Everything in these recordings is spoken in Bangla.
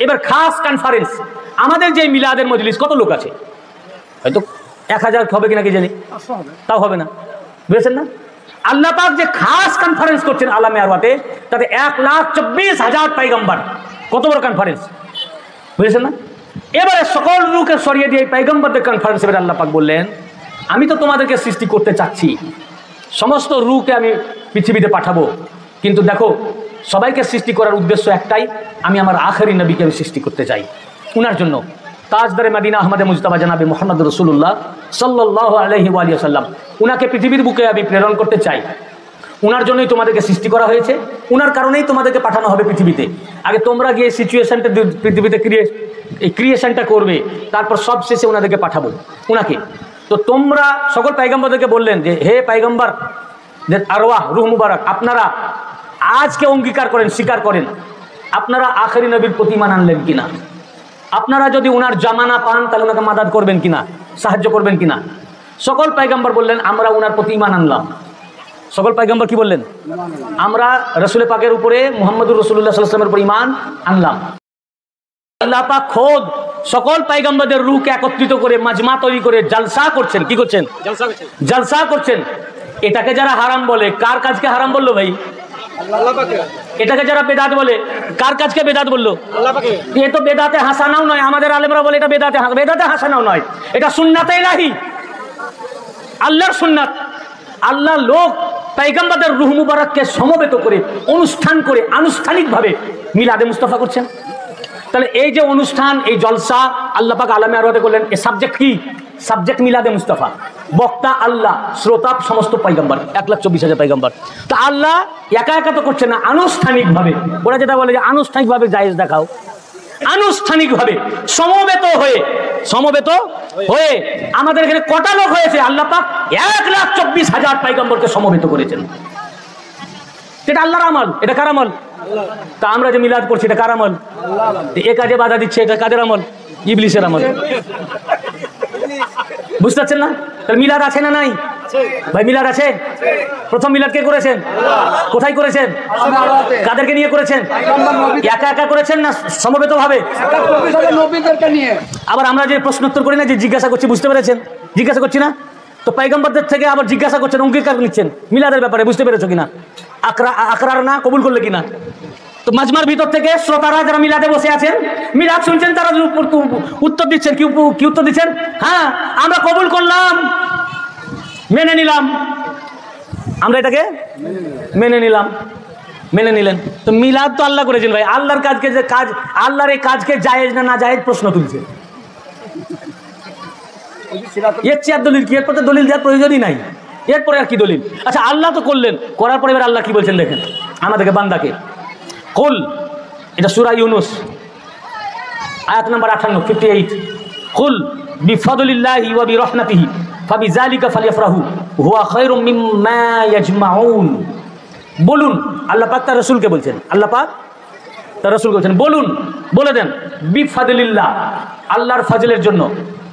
এবার খাস কনফারেন্স, আমাদের যে মিলাদের মজলিস কত লোক আছে? হয়তো 1000 হবে কিনা কি জানি, তাও হবে না, বুঝেছেন না? আল্লাহ পাক যে খাস কনফারেন্স করছেন আলামে আরওয়াতে, তাতে 1,24,000 পয়গম্বর, কত বড় কনফারেন্স, বুঝেছেন না? এবারে সকল রূহকে সরিয়ে দিয়ে পয়গম্বরদের কনফারেন্স, এবারে আল্লাহ পাক বললেন আমি তো তোমাদেরকে সৃষ্টি করতে চাচ্ছি, সমস্ত রূহকে আমি পৃথিবীতে পাঠাবো, কিন্তু দেখো সবাইকে সৃষ্টি করার উদ্দেশ্য একটাই, আমি আমার আখেরি নবীকে আমি সৃষ্টি করতে চাই। উনার জন্য তাজদারে মদিনা আহমদে মুজতবা জনাবে মুহাম্মদ রাসূলুল্লাহ সাল্লাল্লাহু আলাইহি ওয়া সাল্লাম, উনাকে পৃথিবীর বুকে আমি প্রেরণ করতে চাই। উনার জন্যই তোমাদেরকে সৃষ্টি করা হয়েছে, উনার কারণেই তোমাদেরকে পাঠানো হবে পৃথিবীতে। আগে তোমরা গিয়ে সিচুয়েশনটা পৃথিবীতে ক্রিয়েশনটা করবে, তারপর সব শেষে ওনাদেরকে পাঠাবো উনাকে। তো তোমরা সকল পয়গম্বরদেরকে বললেন যে হে পয়গম্বর যে আরওয়াহ রূহ মুবারক, আপনারা আজকে অঙ্গীকার করেন, স্বীকার করেন আপনারা আখেরি নবীর প্রতিমান আনলেন কিনা, আপনারা যদি উনার জামানা পান তাহলে ওনাকে মাদাদ করবেন কিনা, সাহায্য করবেন কিনা। সকল পয়গম্বর বললেন আমরা উনার প্রতি ঈমান আনলাম। সকল পয়গম্বর কি বললেন? আমরা রাসূল পাকের উপরে মুহাম্মদুর রাসূলুল্লাহ সাল্লাল্লাহু আলাইহি ওয়াসাল্লামের উপর ঈমান আনলাম। আল্লাহ পাক খোদ সকল পয়গম্বরদের রূহকে একত্রিত করে মাজমা তৈরি করে জলসা করছেন। কি করছেন? জলসা করছেন। এটাকে যারা হারাম বলে, কার কাজকে হারাম বললো ভাই? আল্লাহ পাকের। এটাকে যারা বেদাত বলে, কার কাজকে বেদাত বললো? আল্লাহ পাকের। এ তো বেদাতে হাসানাও নয়, আমাদের আলেমরা বলে এটা বেদাতে হাসানাও নয়, এটা সুন্নাতে ইলাহি, আল্লাহর সুন্নাত। আল্লাহ লোক পয়গম্বরদের রূহ মুবারককে সমবেত করে অনুষ্ঠান করে আনুষ্ঠানিকভাবে মিলাদে মুস্তাফা করছেন। তাহলে এই যে অনুষ্ঠান, এই জলসা আল্লাহ পাক আলামে আরওয়াতে করলেন, এই সাবজেক্ট কি? সাবজেক্ট মিলাদে মুস্তাফা, বক্তা আল্লাহ, শ্রোতা সমস্ত পয়গম্বর, 1,24,000 পয়গম্বর। তা আল্লাহ একা একা তো করছে না, আনুষ্ঠানিকভাবে। ওরা যেটা বলে যে আনুষ্ঠানিকভাবে জায়েজ দেখাও, আনুষ্ঠানিকভাবে সমবেত হয়ে আমাদের এখানে কটা লোক হয়েছে? আল্লাহ পাক 1,24,000 পয়গম্বরকে সমবেত করেছেন। এটা আল্লাহর আমল। এটা কার আমল? তা আমরা যে মিলাদ করছি এটা কার আমল? এ কাজে বাধা দিচ্ছে, এটা কাদের আমল? ইবলিসের আমল। বুঝতে পারছেন না? তাহলে মিলাদ আছে না নাই ভাই? মিলাদ আছে। প্রথম মিলাদ কে করেছেন? কোথায় করেছেন? কাদেরকে নিয়ে করেছেন? একা একা করেছেন না সমবেত ভাবে? আবার আমরা যে প্রশ্নোত্তর করি না, যে জিজ্ঞাসা করছি, বুঝতে পেরেছেন? জিজ্ঞাসা করছি না তো পয়গম্বরদের থেকে আবার জিজ্ঞাসা করছেন, অঙ্গীকার নিচ্ছেন মিলাদের ব্যাপারে, বুঝতে পেরেছো কিনা? আকরার না কবুল করলে কিনা? তো মাজমার ভিতর থেকে শ্রোতারা যারা মিলাদে বসে আছেন, মিলাদ শুনছেন, তারা উত্তর দিচ্ছেন। কি উত্তর দিচ্ছেন? হ্যাঁ, আমরা কবুল করলাম, মেনে নিলাম, আমরা এটাকে মেনে নিলেন। তো মিলাদ তো আল্লাহ করেছেন ভাই। আল্লাহর কাজকে যে কাজ, আল্লাহর এই কাজকে জায়েজ না জায়েজ প্রশ্ন তুলছে। এর চেয়ে দলিল কি? এরপর তো দলিল দেওয়ার প্রয়োজনই নাই। এরপরে আর কি দলিল? আচ্ছা, আল্লাহ তো করলেন, করার পরে এবার আল্লাহ কি বলছেন দেখেন আমাদেরকে, বান্দাকে। কুল, এটা সূরা ইউনুস আয়াত নাম্বার 58। কুল বিফাদলিল্লাহি ওয়া বিরহমাতিহি ফাবিযালিকা ফালইফরাহু হুয়া খায়রুম মিম্মা ইয়াজমাউন। বলুন, আল্লাহ পাক তার রাসূলকে বলছেন, আল্লাহ পাক তার রাসূলকে বলছেন বলুন, বলে দেন, বিফাদলিল্লাহ, আল্লাহর ফাজলের জন্য,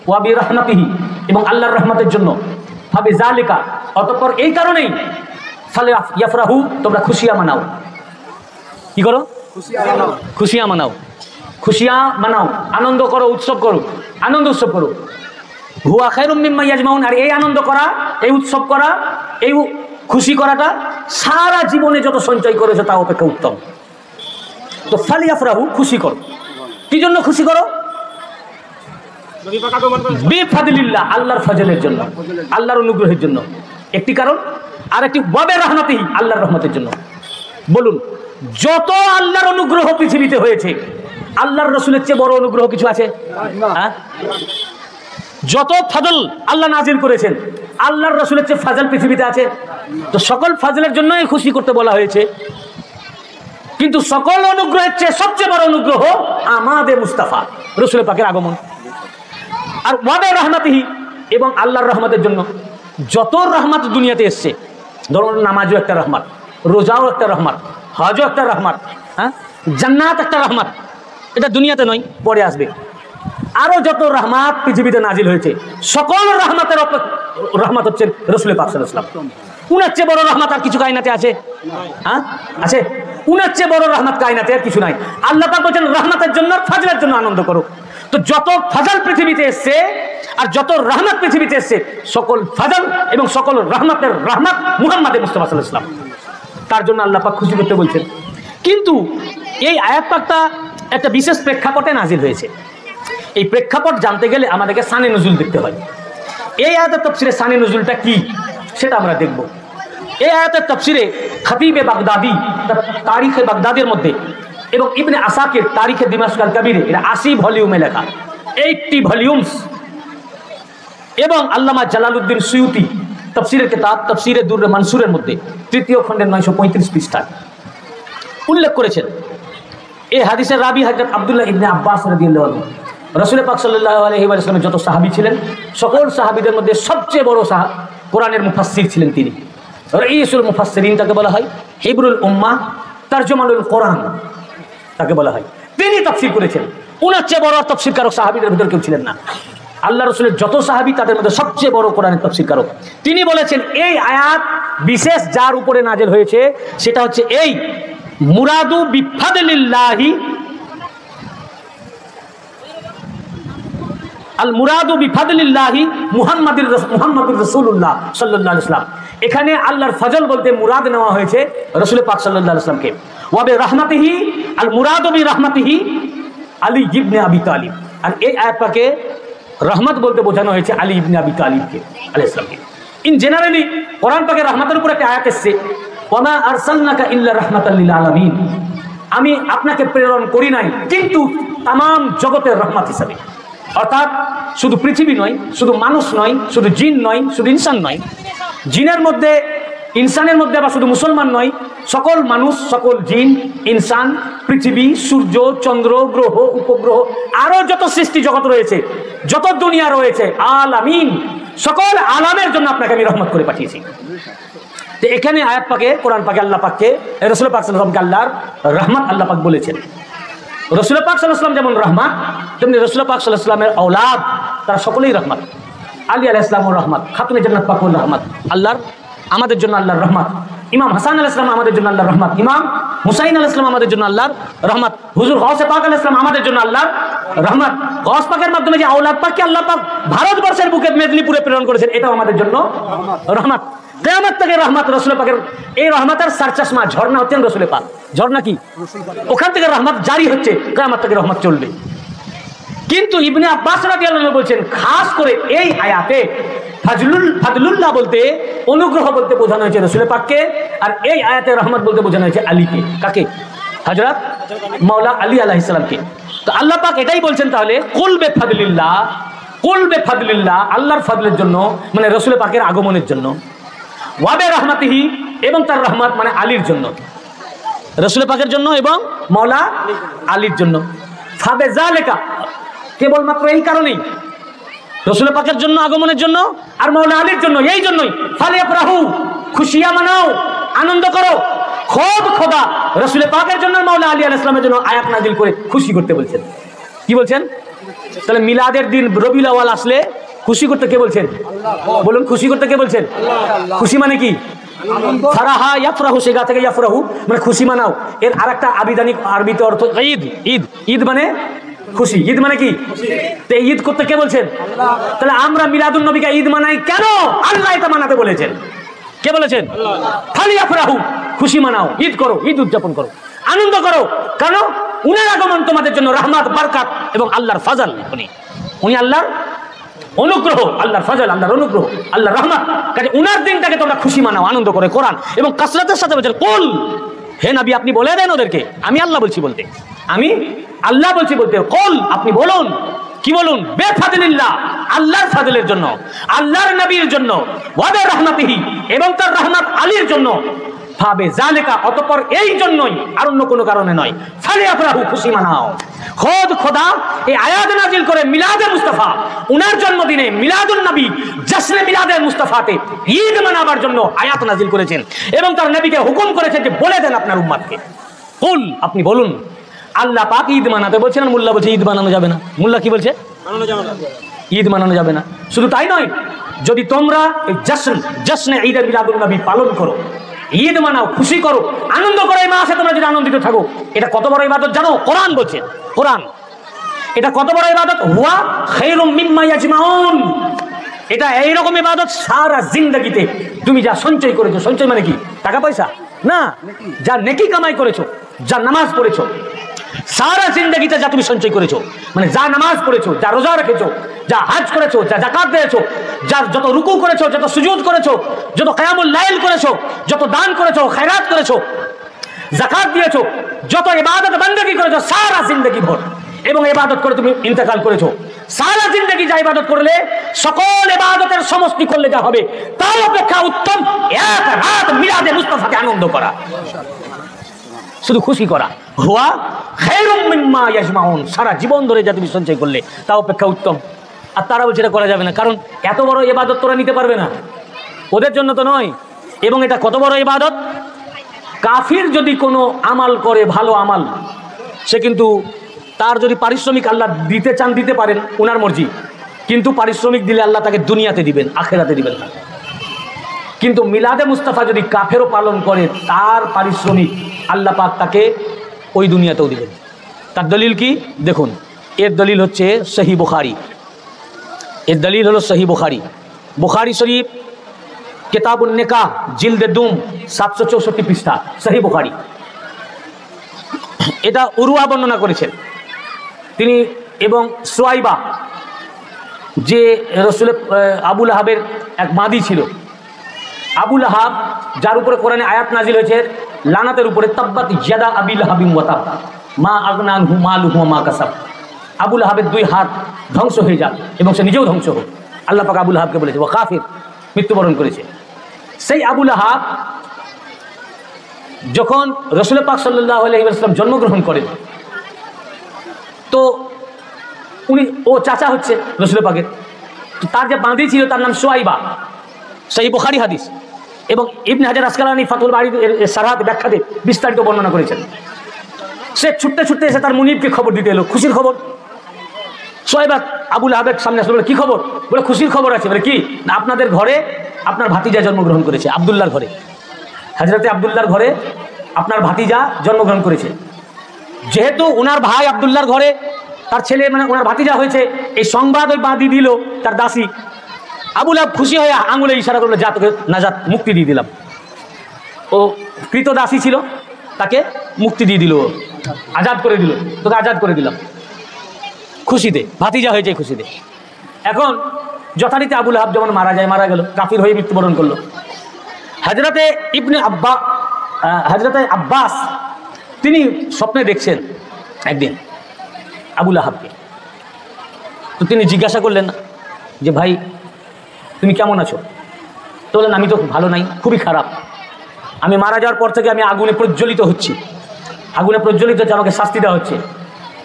ওয়া বিরহমাতিহি, এবং আল্লাহর রহমতের জন্য, ফাবিযালিকা, অতঃপর এই কারণেই, ফালইফরাহু, তোমরা খুশিয়া মানাও। কি করো? খুশিয়া মানাও, আনন্দ করো, উৎসব করো, আনন্দ উৎসব করো। হুয়া খায়রুম মিম্মা ইয়াজমাউন। আর এই আনন্দ করা, এই উৎসব করা, এই খুশি করাটা সারা জীবনে যত সঞ্চয় করেছো তা অপেক্ষা উত্তম। তো ফালিয়াফরাহু, খুশি করো। কি জন্য খুশি করো? বিফাদলিল্লাহ, আল্লাহর ফজলের জন্য, আল্লাহর অনুগ্রহের জন্য একটি কারণ। আর একটি ওয়াবে রাহমাতিহি, আল্লাহর রহমতের জন্য। বলুন, যত আল্লাহর অনুগ্রহ পৃথিবীতে হয়েছে, আল্লাহর রাসূলের চেয়ে বড় অনুগ্রহ কিছু আছে? হ্যাঁ, যত ফজল আল্লাহ নাজিল করেছেন, আল্লাহর রাসূলের চেয়ে ফজল পৃথিবীতে আছে? তো সকল ফজলের জন্যই খুশি করতে বলা হয়েছে। কিন্তু সকল অনুগ্রহের চেয়ে সবচেয়ে বড় অনুগ্রহ আমাদের মুস্তাফা রাসূল পাকের আগমন। আর ওয়াবে রাহমাতিহি, এবং আল্লাহর রহমতের জন্য। যত রহমত দুনিয়াতে এসছে, ধরুন নামাজও একটা রহমত, রোজাও একটা রহমত, হজও একটা রহমত, হ্যাঁ, জান্নাত একটা রহমত। এটা দুনিয়াতে নয়, পরে আসবে। আরো যত রহমত পৃথিবীতে নাজিল হয়েছে, সকল রহমতের রহমত হচ্ছেন রাসূল পাক সাল্লাল্লাহু আলাইহি ওয়াসাল্লাম। উনার চেয়ে বড় রহমত আর কিছু কায়নাতে আছে? হ্যাঁ, আছে? উনার চেয়ে বড় রহমত কায়নাতে আর কিছু নাই। আল্লাহ পাক বলেছেন রহমতের জন্য ফাজলের জন্য আনন্দ করো। তো যত ফাজল পৃথিবীতে এসছে আর যত রহমত পৃথিবীতে এসছে, সকল ফাজল এবং সকল রহমতের রহমত মুহাম্মদ মুস্তাফা সাল্লাল্লাহু আলাইহি ওয়াসাল্লাম, তার জন্য আল্লাহ পাক খুশি করতে বলছেন। কিন্তু এই আয়াত পাকটা একটা বিশেষ প্রেক্ষাপটে নাজিল হয়েছে। এই প্রেক্ষাপট জানতে গেলে আমাদেরকে সানে নজুল দেখতে হয়। এই আয়াতের তাফসিরে সানে নজুলটা কি সেটা আমরা দেখব। এই আয়াতের তাফসিরে খতিবে বাগদাদি তার তারিখে বাগদাদের মধ্যে এবং ইবনে আসাকির তারিখে দিমাশক আল কাবিরে, এটা 80 ভলিউমে লেখা, 80 ভলিউমস, এবং আল্লামা জালালউদ্দিন সুয়ুতি তাফসিরের কিতাব তাফসিরে দুররে মানসুরের মধ্যে 3য় খণ্ডের 935 পৃষ্ঠায় উল্লেখ করেছেন। এই হাদিসের রাবি হযরত আব্দুল্লাহ ইবনে আব্বাস রাদিয়াল্লাহু আনহু। রাসূল পাক সাল্লাল্লাহু আলাইহি ওয়াসাল্লামের যত সাহাবী ছিলেন, সকল সাহাবীদের মধ্যে সবচেয়ে বড় কোরআনের মুফাসসির ছিলেন তিনি। রাইসুল মুফাসসিরিন তাকে বলা হয়, হিবরুল উম্মাহ, তারজমানুল কোরআন তাকে বলা হয়। তিনি তাফসীর করেছেন। উনার চেয়ে বড় তাফসীরকারক সাহাবীদের ভিতর কেউ ছিলেন না। আল্লাহ রাসূলের যত সাহাবী তাদের মধ্যে সবচেয়ে বড় কোরআনের তাফসীরকারক তিনি। বলেছেন এই আয়াত বিশেষ যার উপরে নাজিল হয়েছে সেটা হচ্ছে এই মুরাদু বিফাদলিল্লাহি, আল মুরাদু বিফাদলিল্লাহি মুহাম্মাদুর রাসূলুল্লাহ সাল্লাল্লাহু আলাইহি ওয়াসাল্লাম। এখানে আল্লাহর ফজল বলতে মুরাদ নেওয়া হয়েছে রাসূল পাক সাল্লাল্লাহু আলাইহি ওয়াসাল্লামকে। ওয়া বিরহমাতিহি, আল মুরাদু বিরহমাতিহি আলী ইবনে আবি তালিব। আর এই আয়াত পাকে রহমত বলতে বোঝানো হয়েছে আলী ইবনে আবি তালিবকে আলাইহিস সালামকে। ইন জেনারেলি কোরআন পাকে রহমতের উপর একটা আয়াত এসেছে, ওয়া মা আরসালনাকা ইল্লা রাহমাতাল লিল আলামিন, আমি আপনাকে প্রেরণ করি নাই কিন্তু তামাম জগতের রহমত হিসাবে। অর্থাৎ শুধু পৃথিবী নয়, শুধু মানুষ নয়, শুধু জিন নয়, শুধু ইনসান নয়, জিনের মধ্যে ইনসানের মধ্যে আবার শুধু মুসলমান নয়, সকল মানুষ, সকল জিন, ইনসান, পৃথিবী, সূর্য, চন্দ্র, গ্রহ, উপগ্রহ, আরো যত সৃষ্টি জগৎ রয়েছে, যত দুনিয়া রয়েছে, আলামিন, সকল আলামের জন্য আপনাকে আমি রহমত করে পাঠিয়েছি। তো এখানে আয়াত পাকে কোরআন পাকে আল্লাহ পাককে রাসূল পাক সাল্লাল্লাহু আলাইহি ওয়াসাল্লামকে আল্লাহর রহমত আল্লাহ পাক বলেছেন। রাসূল পাক সাল্লাল্লাহু আলাইহি ওয়াসাল্লাম যেমন রহমত, তেমনি রাসূল পাক সাল্লাল্লাহু আলাইহি ওয়াসাল্লামের আওলাদ তারা সকলেই রহমত। আলী আলাইহিস সালামুর রহমত, খাতুনে জান্নাত পাকুর রহমত, আল্লাহর আমাদের জন্য আল্লাহর রহমত। ইমাম হাসান আলাইহিস সালাম আমাদের জন্য আল্লাহর রহমত, ইমাম হুসাইন আলাইহিস সালাম আমাদের জন্য আল্লাহর রহমত, হুজুর গাউসে পাক আলাইহিস সালাম আমাদের জন্য আল্লাহর রহমত। গাউস পাকের মাধ্যমে যে আওলাদ পাককে আল্লাহ পাক ভারতবর্ষের বুকে মেদিনীপুরে প্রেরণ করেছেন, এটাও আমাদের জন্য রহমত। কিয়ামত থেকে রহমত রাসূল পাকের, এই রহমতের সারচশমা ঝর্ণা হচ্ছেন রাসূল পাক। ঝর্ণা কি? ওখান থেকে রহমত জারি হচ্ছে, কিয়ামত থেকে রহমত চলবে। কিন্তু ইবনে আব্বাস রাদিয়াল্লাহু আনহু বলছেন খাস করে এই আয়াতে ফাজলুল্লাহ বলতে, অনুগ্রহ বলতে বোঝানো হয়েছে রাসূল পাককে, আর এই আয়াতে রহমত বলতে বোঝানো হয়েছে আলীকে। কাকে? হযরত মাওলা আলী আলাইহিস সালামকে। তো আল্লাহ পাক এটাই বলছেন তাহলে কুল বিফাদলিল্লাহ, কুল বিফাদলিল্লাহ, আল্লাহর ফজলের জন্য মানে রাসূল পাকের আগমনের জন্য, ওয়া বিরহমাতিহি এবং তার রহমত মানে আলীর জন্য, রাসূল পাকের জন্য এবং মাওলা আলীর জন্য। ফাবেজালিকা, কেবলমাত্র এই কারণেই রাসূল পাকের জন্য, আগমনের জন্য আর মাওলা আলীর জন্য, এই জন্যই ফালিয়াফরাহু, খুশিয়া মানাও, আনন্দ করো। খুব খোদা রাসূল পাকের জন্য মাওলা আলী আলাইহিস সালামের জন্য আয়াত নাযিল করে খুশি করতে বলছেন। কি বলছেন? তাহলে মিলাদের দিন রবিউল আউয়াল আসলে খুশি করতে কে বলছেন? বলুন, খুশি করতে কে বলছেন? খুশি মানে কি? ফারাহা ইয়াফরাহু, সেগা থেকে ইয়াফরাহু মানে খুশি মানাও। এর আরেকটা আবিধানিক আরবিতে অর্থ ঈদ। ঈদ, ঈদ মানে খুশি। ঈদ মানে কি? তো ঈদ করতে কে বলছেন? তাহলে আমরা মিলাদুন নবীকে ঈদ মানাই কেন? আল্লাহ এটা মানাতে বলেছেন। কে বলেছেন? ফালিয়াফরাহু, খুশি মানাও, ঈদ করো, ঈদ উদযাপন করো, আনন্দ করো। কেন? উনার আগমন তোমাদের জন্য রহমত, বরকত এবং আল্লাহর ফজল। উনি আল্লাহর অনুগ্রহ, আল্লাহর ফজল, আল্লাহর অনুগ্রহ, আল্লাহর রহমত। কাজে উনার দিনটাকে তোমরা খুশি মানাও, আনন্দ করে। কোরআন এবং কাসরাতের সাথে বলছেন কুল, হে নবী আপনি বলে দেন ওদেরকে, আমি আল্লাহ বলছি বলতে, আমি আল্লাহ বলছি বলতে, কুল আপনি বলুন। কি বলুন? বেফাদলিল্লাহ, আল্লাহর ফজলের জন্য, আল্লাহর নবীর জন্য, ওয়া বিরহমাতিহি এবং তার রহমত আলীর জন্য, ভাবে জালেকা অতঃপর এই জন্যই, আর অন্য কোনো কারণে নয়। ফালিয়াফরাহু, খুশি মানাও। খোদ খোদা এই আয়াত নাজিল করে মিলাদে মুস্তাফা, উনার জন্মদিনে মিলাদুন নবী, জশ্নে মিলাদে মুস্তাফাতে ঈদ মানাবার জন্য আয়াত নাজিল করেছেন এবং তার নবীকে হুকুম করেছেন যে বলে দেন আপনার উম্মতকে, কুল আপনি বলুন। আল্লাহ পাক ঈদ মানাতে বলছেন, আর মোল্লা বলছে ঈদ বানানো যাবে না। মোল্লা কি বলছে? ঈদ মানানো যাবে না। শুধু তাই নয়, যদি তোমরা এই জশ্নে ঈদে মিলাদুন নবী পালন করো, ঈদ মানাও, খুশি করো, আনন্দ করো। এই মাসে তোমরা যদি আনন্দিত থাকো, এটা কত বড় ইবাদত জানো? কোরআন বলছে, কোরআন এটা কত বড় ইবাদত। হুয়া খায়রুম মিম্মা ইয়াজমাউন, এটা এইরকম ইবাদত সারা জিন্দেগিতে তুমি যা সঞ্চয় করেছো, সঞ্চয় মানে কি টাকা পয়সা না, যা নেকি কামাই করেছো, যা নামাজ পড়েছো, সারা জিন্দেগিতে যা তুমি সঞ্চয় করেছো, মানে যা নামাজ পড়েছো, যা রোজা রেখেছো, যা হজ করেছো, যা যাকাত দিয়েছো, যা যত রুকু করেছো, যত সুজুদ করেছো, যত কিয়ামুল লাইল করেছো, যত দান করেছো, খায়রাত করেছো, যাকাত দিয়েছো, যত ইবাদত বندگی করেছো সারা জিন্দেগি ভর, এবং ইবাদত করে তুমি ইন্তেকাল করেছো, সারা জিন্দেগি যা ইবাদত করলে, সকল ইবাদতের সমষ্টি করলে যা হবে, তার অপেক্ষা উত্তম এক রাত মিলাদে মুস্তাফাকে আনন্দ করা, শুধু খুশি করা। হুয়া খায়রুম মিম্মা ইয়াজমাউন, সারা জীবন ধরে যা তুমি সঞ্চয় করলে তা অপেক্ষা উত্তম। আর তারা বলছে এটা করা যাবে না, কারণ এত বড় ইবাদত তোরা নিতে পারবে না, ওদের জন্য তো নয়। এবং এটা কত বড় ইবাদত, কাফির যদি কোনো আমাল করে, ভালো আমাল, সে কিন্তু তার যদি পারিশ্রমিক আল্লাহ দিতে চান দিতে পারেন, ওনার মর্জি, কিন্তু পারিশ্রমিক দিলে আল্লাহ তাকে দুনিয়াতে দিবেন, আখেরাতে দিবেন না। কিন্তু মিলাদে মুস্তাফা যদি কাফেরও পালন করে, তার পারিশ্রমিক আল্লাহ পাক তাকে ওই দুনিয়াতেও দিবেন। তার দলিল কি দেখুন, এর দলিল হচ্ছে সহি বুখারী, এর দলিল হলো সহি বুখারী, বুখারী শরীফ কিতাবুন নিকাহ জিলদে দুম 764 পৃষ্ঠা, সহি বুখারী। এটা উরওয়া বর্ণনা করেছেন তিনি, এবং সুয়াইবা যে রাসূলের আবু লাহাবের এক মাদি ছিল, আবু লাহাব যার উপরে কোরআনে আয়াত নাজিল হয়েছে লানাতের উপরে, তাব্বাত ইয়াদা আবি লাহাবিন ওয়া তাব মা আগনা আনহু মালুহু ওয়া মা কাসাব, আবু লাহাবের দুই হাত ধ্বংস হয়ে যাক এবং সে নিজেও ধ্বংস হোক। আল্লাহ পাক আবু লাহাবকে বলেছে ও কাফির, মৃত্যুবরণ করেছে। সেই আবু লাহাব যখন রাসূল পাক সাল্লাল্লাহু আলাইহি ওয়াসাল্লাম জন্মগ্রহণ করেন, তো উনি ও চাচা হচ্ছে রাসূল পাকের, তো তার যে বাঁধি ছিল তার নাম সুয়াইবা, সহিহ বুখারী হাদিস। এবং ইবনে হাজার আসকালানী ফাতুল বারীর সারহাত ব্যাখ্যাতে বিস্তারিত বর্ণনা করেছেন। সে ছুটতে ছুটতে এসে তার মুনিবকে খবর দিতে এলো, খুশির খবর। সুয়াইবা আবু লাহাবের সামনে আসলে বলে কি খবর? বলে খুশির খবর আছে। বলে কি? না, আপনাদের ঘরে আপনার ভাতিজা জন্মগ্রহণ করেছে, আব্দুল্লাহর ঘরে, হযরতে আব্দুল্লাহর ঘরে আপনার ভাতিজা জন্মগ্রহণ করেছে। যেহেতু ওনার ভাই আব্দুল্লাহর ঘরে তার ছেলে মানে ওনার ভাতিজা হয়েছে, এই সংবাদ ওই বাঁধি দিল তার দাসী। আবু লাহাব খুশি হয়ে আঙুলে ইশারা করলো, যা তোকে নাজাত, মুক্তি দিয়ে দিলাম। ও কৃত দাসী ছিল, তাকে মুক্তি দিয়ে দিল, আজাদ করে দিল, তোকে আজাদ করে দিলাম, খুশিতে, ভাতিজা হয়েছে খুশিতে। এখন যথারীতি আবু লাহাব যেমন মারা গেল, কাফির হয়ে মৃত্যুবরণ করলো। হযরতে আব্বাস তিনি স্বপ্নে দেখছেন একদিন আবু লাহাবকে। তো তিনি জিজ্ঞাসা করলেন যে ভাই তুমি কেমন আছো? তো বললেন আমি তো ভালো নাই, খুবই খারাপ, আমি মারা যাওয়ার পর থেকে আমি আগুনে প্রজ্বলিত হচ্ছি, আগুনে প্রজ্বলিত হচ্ছে, আমাকে শাস্তি দেওয়া হচ্ছে।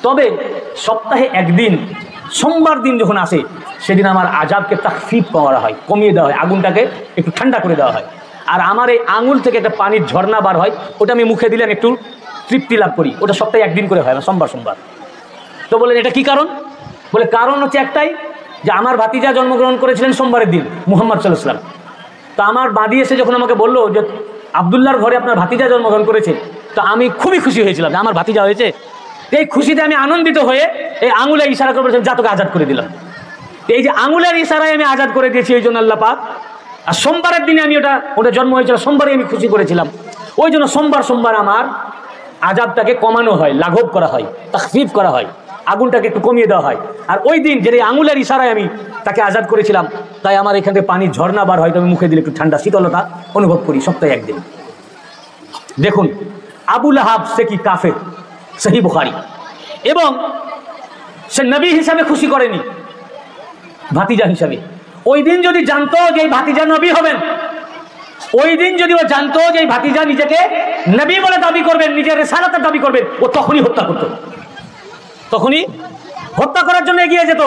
তবে সপ্তাহে একদিন সোমবার দিন যখন আসে, সেদিন আমার আজাবকে তাখফিফ করা হয়, কমিয়ে দেওয়া হয়, আগুনটাকে একটু ঠান্ডা করে দেওয়া হয়। আর আমার এই আঙুল থেকে একটা পানির ঝর্ণা বার হয়, ওটা আমি মুখে দিলে আমি একটু তৃপ্তি লাভ করি, ওটা সপ্তাহে একদিন করে হয় না, সোমবার। তো বলেন এটা কি কারণ? বলে কারণ হচ্ছে একটাই, যে আমার ভাতিজা জন্মগ্রহণ করেছিলেন সোমবারের দিন, মুহাম্মদ সাল্লাল্লাহু আলাইহি ওয়াসাল্লাম। তো আমার বাদী এসে যখন আমাকে বললো যে আব্দুল্লাহর ঘরে আপনার ভাতিজা জন্মগ্রহণ করেছে, তো আমি খুবই খুশি হয়েছিলাম যে আমার ভাতিজা হয়েছে। এই খুশিতে আমি আনন্দিত হয়ে এই আঙুলে ইশারা করে বলেছেন, যা তোকে আজাদ করে দিলাম। এই যে আঙুলের ইশারায় আমি আজাদ করে দিয়েছি, এই জন্য আল্লাহ পাক, আর সোমবারের দিনে আমি ওটা জন্ম হয়েছিল, সোমবারে আমি খুশি করেছিলাম, ওই জন্য সোমবার আমার আজাবটাকে কমানো হয়, লাঘব করা হয়, তাখফিফ করা হয়, আগুনটাকে একটু কমিয়ে দেওয়া হয়। আর ওই দিন যে আঙুলের ইশারায় আমি তাকে আজাদ করেছিলাম, তাই আমার এখান থেকে পানির ঝর্ণা বার হয়, আমি মুখে দিলে একটু ঠান্ডা শীতলতা অনুভব করি সপ্তাহে একদিন। দেখুন আবু লাহাব সে কি কাফের, সহিহ বুখারী। এবং সে নবী হিসাবে খুশি করেনি, ভাতিজা হিসাবে। ওই দিন যদি জানতো যে এই ভাতিজা নবী হবেন, ওই দিন যদি ও জানতো যে এই ভাতিজা নিজেকে নবী বলে দাবি করবেন, নিজের রিসালাতের দাবি করবেন, ও তখনই হত্যা করত, তখনই হত্যা করার জন্য এগিয়ে যেত।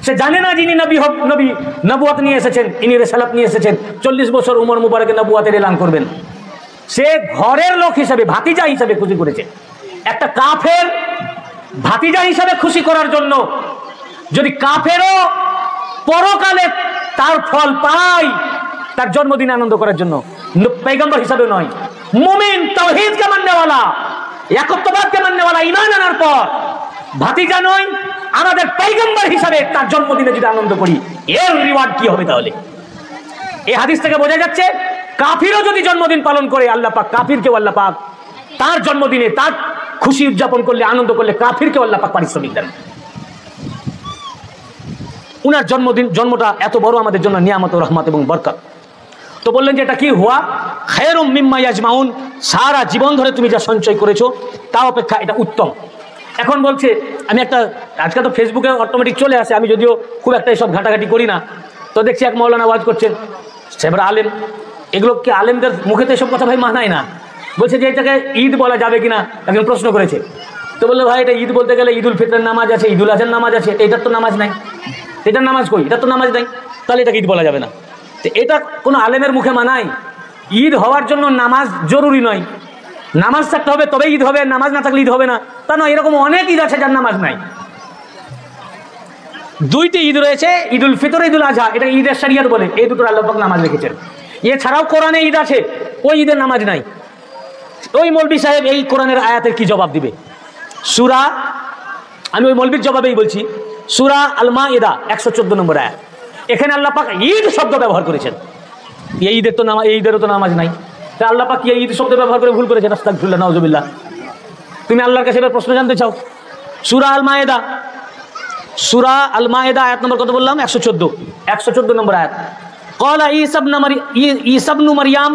সে জানে না যিনি নবুয়ত নিয়ে এসেছেন, ইনি রিসালাত নিয়ে এসেছেন, 40 বছর উমর মুবারকে নবুয়তের এলান করবেন। সে ঘরের লোক হিসাবে, ভাতিজা হিসাবে খুশি করেছে। একটা কাফের ভাতিজা হিসাবে খুশি করার জন্য, যদি কাফেরও পরকালে তার ফল পায় তার জন্মদিনে আনন্দ করার জন্য, पैगंबर हिसाबे नয়, মুমিন তাওহীদকে মাননেওয়ালা, একত্ববাদকে মাননেওয়ালা, ঈমান আনার পর ভাতিজা নয়, আমাদের পয়গম্বর হিসাবে তার জন্মদিনে যদি আনন্দ করি, এর রিওয়ার্ড কি হবে? তাহলে এই হাদিস থেকে বোঝা যাচ্ছে কাফিরও যদি জন্মদিন পালন করে, আল্লাহ পাক কাফিরকেও আল্লাহ পাক তার জন্মদিনে তার খুশি উদযাপন করলে, আনন্দ করলে কাফিরকেও আল্লাহ পাক পারিশ্রমিক দেন। উনার জন্মটা এত বড় আমাদের জন্য নিয়ামত ও রহমত এবং বরকত। তো বললেন যে এটা কি হুয়া খায়রুম মিম্মা ইয়াজমাউন, সারা জীবন ধরে তুমি যা সঞ্চয় করেছো তা অপেক্ষা এটা উত্তম। এখন বলছে, আমি একটা আজকাল তো ফেসবুকে অটোমেটিক চলে আসে, আমি যদিও খুব একটা এসব ঘাটাঘাটি করি না, তো দেখছি এক মৌলানা ওয়াজ করছেন, সেবার আলেম, এগুলো কি আলেমদের মুখে তো এসব কথা ভাই মানায় না। বলছে যে এটাকে ঈদ বলা যাবে কিনা, একজন প্রশ্ন করেছে। তো বললো ভাই এটা ঈদ বলতে গেলে ঈদুল ফিতরের নামাজ আছে, ঈদুল আজহার নামাজ আছে, এটার তো নামাজ নাই, এটার নামাজ কই, এটার তো নামাজ নাই, তাহলে এটাকে ঈদ বলা যাবে না। তো এটা কোনো আলেমের মুখে মানায়? ঈদ হওয়ার জন্য নামাজ জরুরি নয়, নামাজ থাকতে হবে তবে ঈদ হবে, নামাজ না থাকলে ঈদ হবে না তা নয়। এরকম অনেক ঈদ আছে যার নামাজ নাই। দুইটি ঈদ রয়েছে, ঈদুল ফিতর, ঈদুল আজহা, এটা ঈদের শরিয়ত বলে, এই দুটোর আল্লাহ পাক নামাজ রেখেছেন। এছাড়াও কোরআনে ঈদ আছে, ওই ঈদের নামাজ নাই। ওই মৌলবি সাহেব এই কোরআনের আয়াতের কি জবাব দিবে? সূরা, আমি ওই মৌলবির জবাবেই বলছি, সূরা আল মাইদা 114 নম্বর আয়াত, এখানে আল্লাহ পাক ঈদ শব্দ ব্যবহার করেছেন। এই ঈদের তো নামাজ, এই ঈদেরও তো নামাজ নাই, তা আল্লাহ পাক কি এই ঈদ শব্দ ব্যবহার করে ভুল করেছেন? আস্তাগফিরুল্লাহ, নাউজুবিল্লাহ। তুমি আল্লাহর কাছে এবার প্রশ্ন জানতে চাও, সূরা আল মাইদা, সূরা আল মাইদা আয়াত নম্বর কত বললাম? 114 নম্বর আয়াত। ক্বালা ঈসা ইবনু মারইয়াম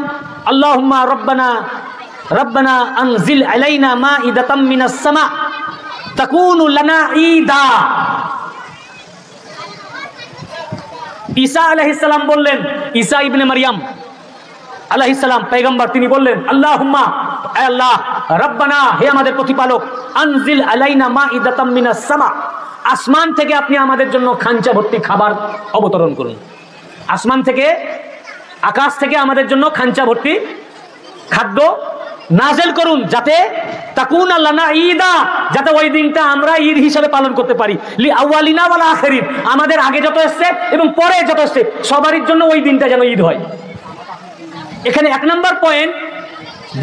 আল্লাহুম্মা রব্বানা আনজিল আলাইনা মাইদাতাম মিনাস সামা তাকুনু লানা ঈদা। ঈসা আলাইহিস সালাম বললেন, ঈসা ইবনে মারইয়াম আলাইহিস সালাম পয়গম্বর, তিনি বললেন আল্লাহুম্মা, হে আল্লাহ, রব্বানা, হে আমাদের প্রতিপালক, আনজিল আলাইনা মাইদাতাম মিনাস সামা, আসমান থেকে আপনি আমাদের জন্য খাঞ্চা ভর্তি খাবার অবতরণ করুন। আসমান থেকে, আকাশ থেকে আমাদের জন্য খাঞ্চা ভর্তি খাদ্য নাজেল করুন, যাতে তাকুনা লানা ঈদা, যাতে ওই দিনটা আমরা ঈদ হিসাবে পালন করতে পারি। লি আউয়ালিনা ওয়াল আখিরিন, আমাদের আগে যত এসছে এবং পরে যত এসছে সবারই জন্য ওই দিনটা যেন ঈদ হয়। এখানে এক নম্বর পয়েন্ট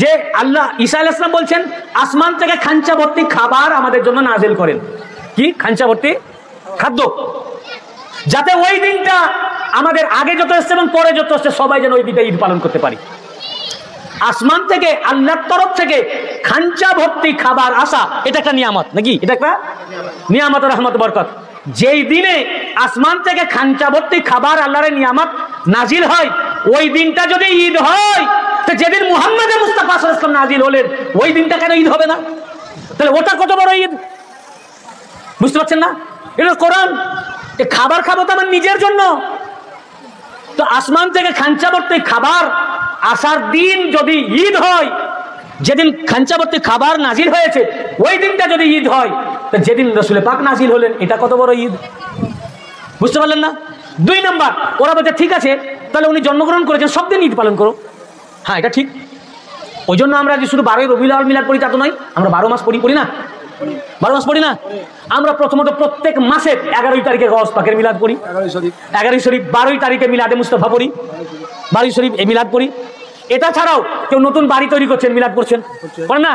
যে আল্লাহ ঈসা আলাইহিস সালাম বলছেন আসমান থেকে খাঞ্চা ভর্তি খাবার আমাদের জন্য নাজেল করেন। কি খাঞ্চা ভর্তি খাদ্য, যাতে ওই দিনটা আমাদের আগে যত এসছে এবং পরে যত এসছে সবাই যেন ওই দিনটা ঈদ পালন করতে পারি। আসমান থেকে আল্লাহর তরফ থেকে খাঞ্চা ভর্তি খাবার আসা, এটা একটা নিয়ামত নাকি? এটা একটা নিয়ামত, রহমত, বরকত। যেই দিনে আসমান থেকে খাঞ্চা ভর্তি খাবার আল্লাহর নিয়ামত নাজিল হয়, ওই দিনটা যদি ঈদ হয়, তো যেদিন মুহাম্মদ মুস্তাফা সাল্লাল্লাহু আলাইহি ওয়াসাল্লাম নাজিল হলেন ওই দিনটা কেন ঈদ হবে না? তাহলে ওটা কত বড় ঈদ, বুঝতে পারছেন না? এটা কোরআন, খাবার খাবো তো আমার নিজের জন্য। তো আসমান থেকে খাঞ্চা ভর্তি খাবার আসার দিন যদি ঈদ হয়, যেদিন খাঞ্চা ভর্তি খাবার নাজিল হয়েছে ওই দিনটা যদি ঈদ হয়, তো যেদিন রাসূল পাক নাজিল হলেন এটা কত বড় ঈদ, বুঝতে পারলেন না? দুই নাম্বার, ওরা বলছে ঠিক আছে তাহলে উনি জন্মগ্রহণ করেছেন সব দিন ঈদ পালন করো। হ্যাঁ, এটা ঠিক। ওই জন্য আমরা যে শুধু 12ই রবিউল আউয়াল মিলাদ পড়ি তা তো নয়, আমরা 12 মাস পড়ি না? 12 মাস পড়ি না? আমরা প্রথমত প্রত্যেক মাসে 11 তারিখে গওস পাকের মিলাদ পড়ি, 11 শরীফ, 12 তারিখে মিলাদে মুস্তাফা পড়ি, 12 শরীফ এই মিলাদ পড়ি। এটা ছাড়াও কেউ নতুন বাড়ি তৈরি করছেন, মিলাদ করছেন, করেন না?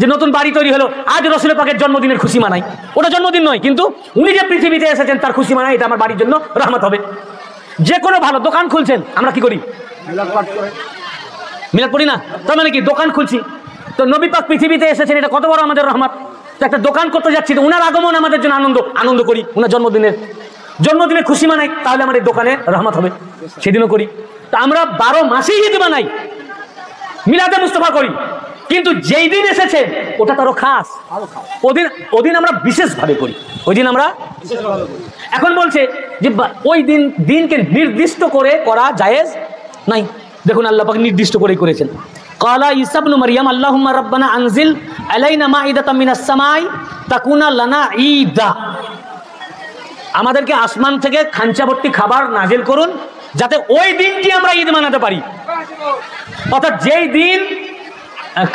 যে নতুন বাড়ি তৈরি হলো, আজ রাসূল পাকের জন্মদিনের খুশি মানাই, ওটা জন্মদিন নয়, কিন্তু উনি যে পৃথিবীতে এসেছেন তার খুশি মানাই, এটা আমার বাড়ির জন্য রহমত হবে। যে কোনো ভালো দোকান খুলছেন, আমরা কি করি? মিলাদ পড়ি না? তার মানে কি দোকান খুলছি, তো নবী পাক পৃথিবীতে এসেছেন, এটা কত বড় আমাদের রহমত। তো একটা দোকান করতে যাচ্ছি, তো উনার আগমন আমাদের জন্য আনন্দ করি, উনার জন্মদিনের খুশি মানাই, তাহলে আমাদের দোকানে রহমত হবে, সেদিনও করি। তা আমরা 12 মাসেই ঈদ বানাই, মিলাদে মুস্তাফা করি, কিন্তু যেই দিন এসেছে ওটা তারও খাস, ওদিন আমরা বিশেষভাবে করি, ওই দিন আমরা। এখন বলছে যে ওই দিনকে নির্দিষ্ট করে করা জায়েজ নাই। দেখুন আল্লাহ পাক নির্দিষ্ট করেই করেছেন। ক্বালা ঈসা ইবনু মারইয়াম আল্লাহুম্মা রব্বানা আনজিল আলাইনা মাইদাতাম মিনাস সামাই তাকুনা লানা ঈদা, আমাদেরকে আসমান থেকে খাঞ্চা ভর্তি খাবার নাজিল করুন যাতে ওই দিনটি আমরা ঈদ মানাতে পারি। অর্থাৎ যেই দিন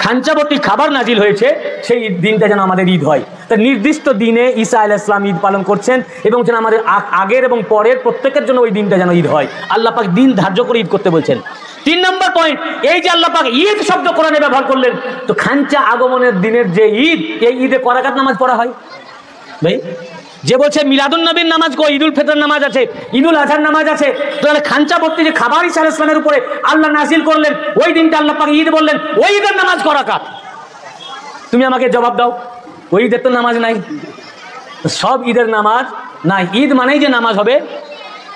খাঞ্চা ভর্তি খাবার নাজিল হয়েছে সেই দিনটা যেন আমাদের ঈদ হয়। তা নির্দিষ্ট দিনে ঈসা আলাইহিস সালাম ঈদ পালন করছেন এবং যেন আমাদের আগের এবং পরের প্রত্যেকের জন্য ওই দিনটা যেন ঈদ হয়, আল্লাহ পাক দিন ধার্য করে ঈদ করতে বলছেন। 3 নম্বর পয়েন্ট, এই যে আল্লাহ পাক ঈদ শব্দ কোরআনে ব্যবহার করলেন, তো খানচা আগমনের দিনের যে ঈদ, এই ঈদে কয় রাকাত নামাজ পড়া হয় ভাই? যে বলছে মিলাদুন নবীর নামাজ কো, ঈদুল ফিতর নামাজ আছে, ঈদুল আজহার নামাজ আছে, তাহলে খানচা ভর্তি যে খাবার ঈসা আলাইহিস সালামের উপরে আল্লাহ নাজিল করলেন, ওই দিনটা আল্লাহ পাক ঈদ বললেন, ওই ঈদের নামাজ কয় রাকাত? তুমি আমাকে জবাব দাও। ওই ঈদের তো নামাজ নাই, সব ঈদের নামাজ নাই। ঈদ মানেই যে নামাজ হবে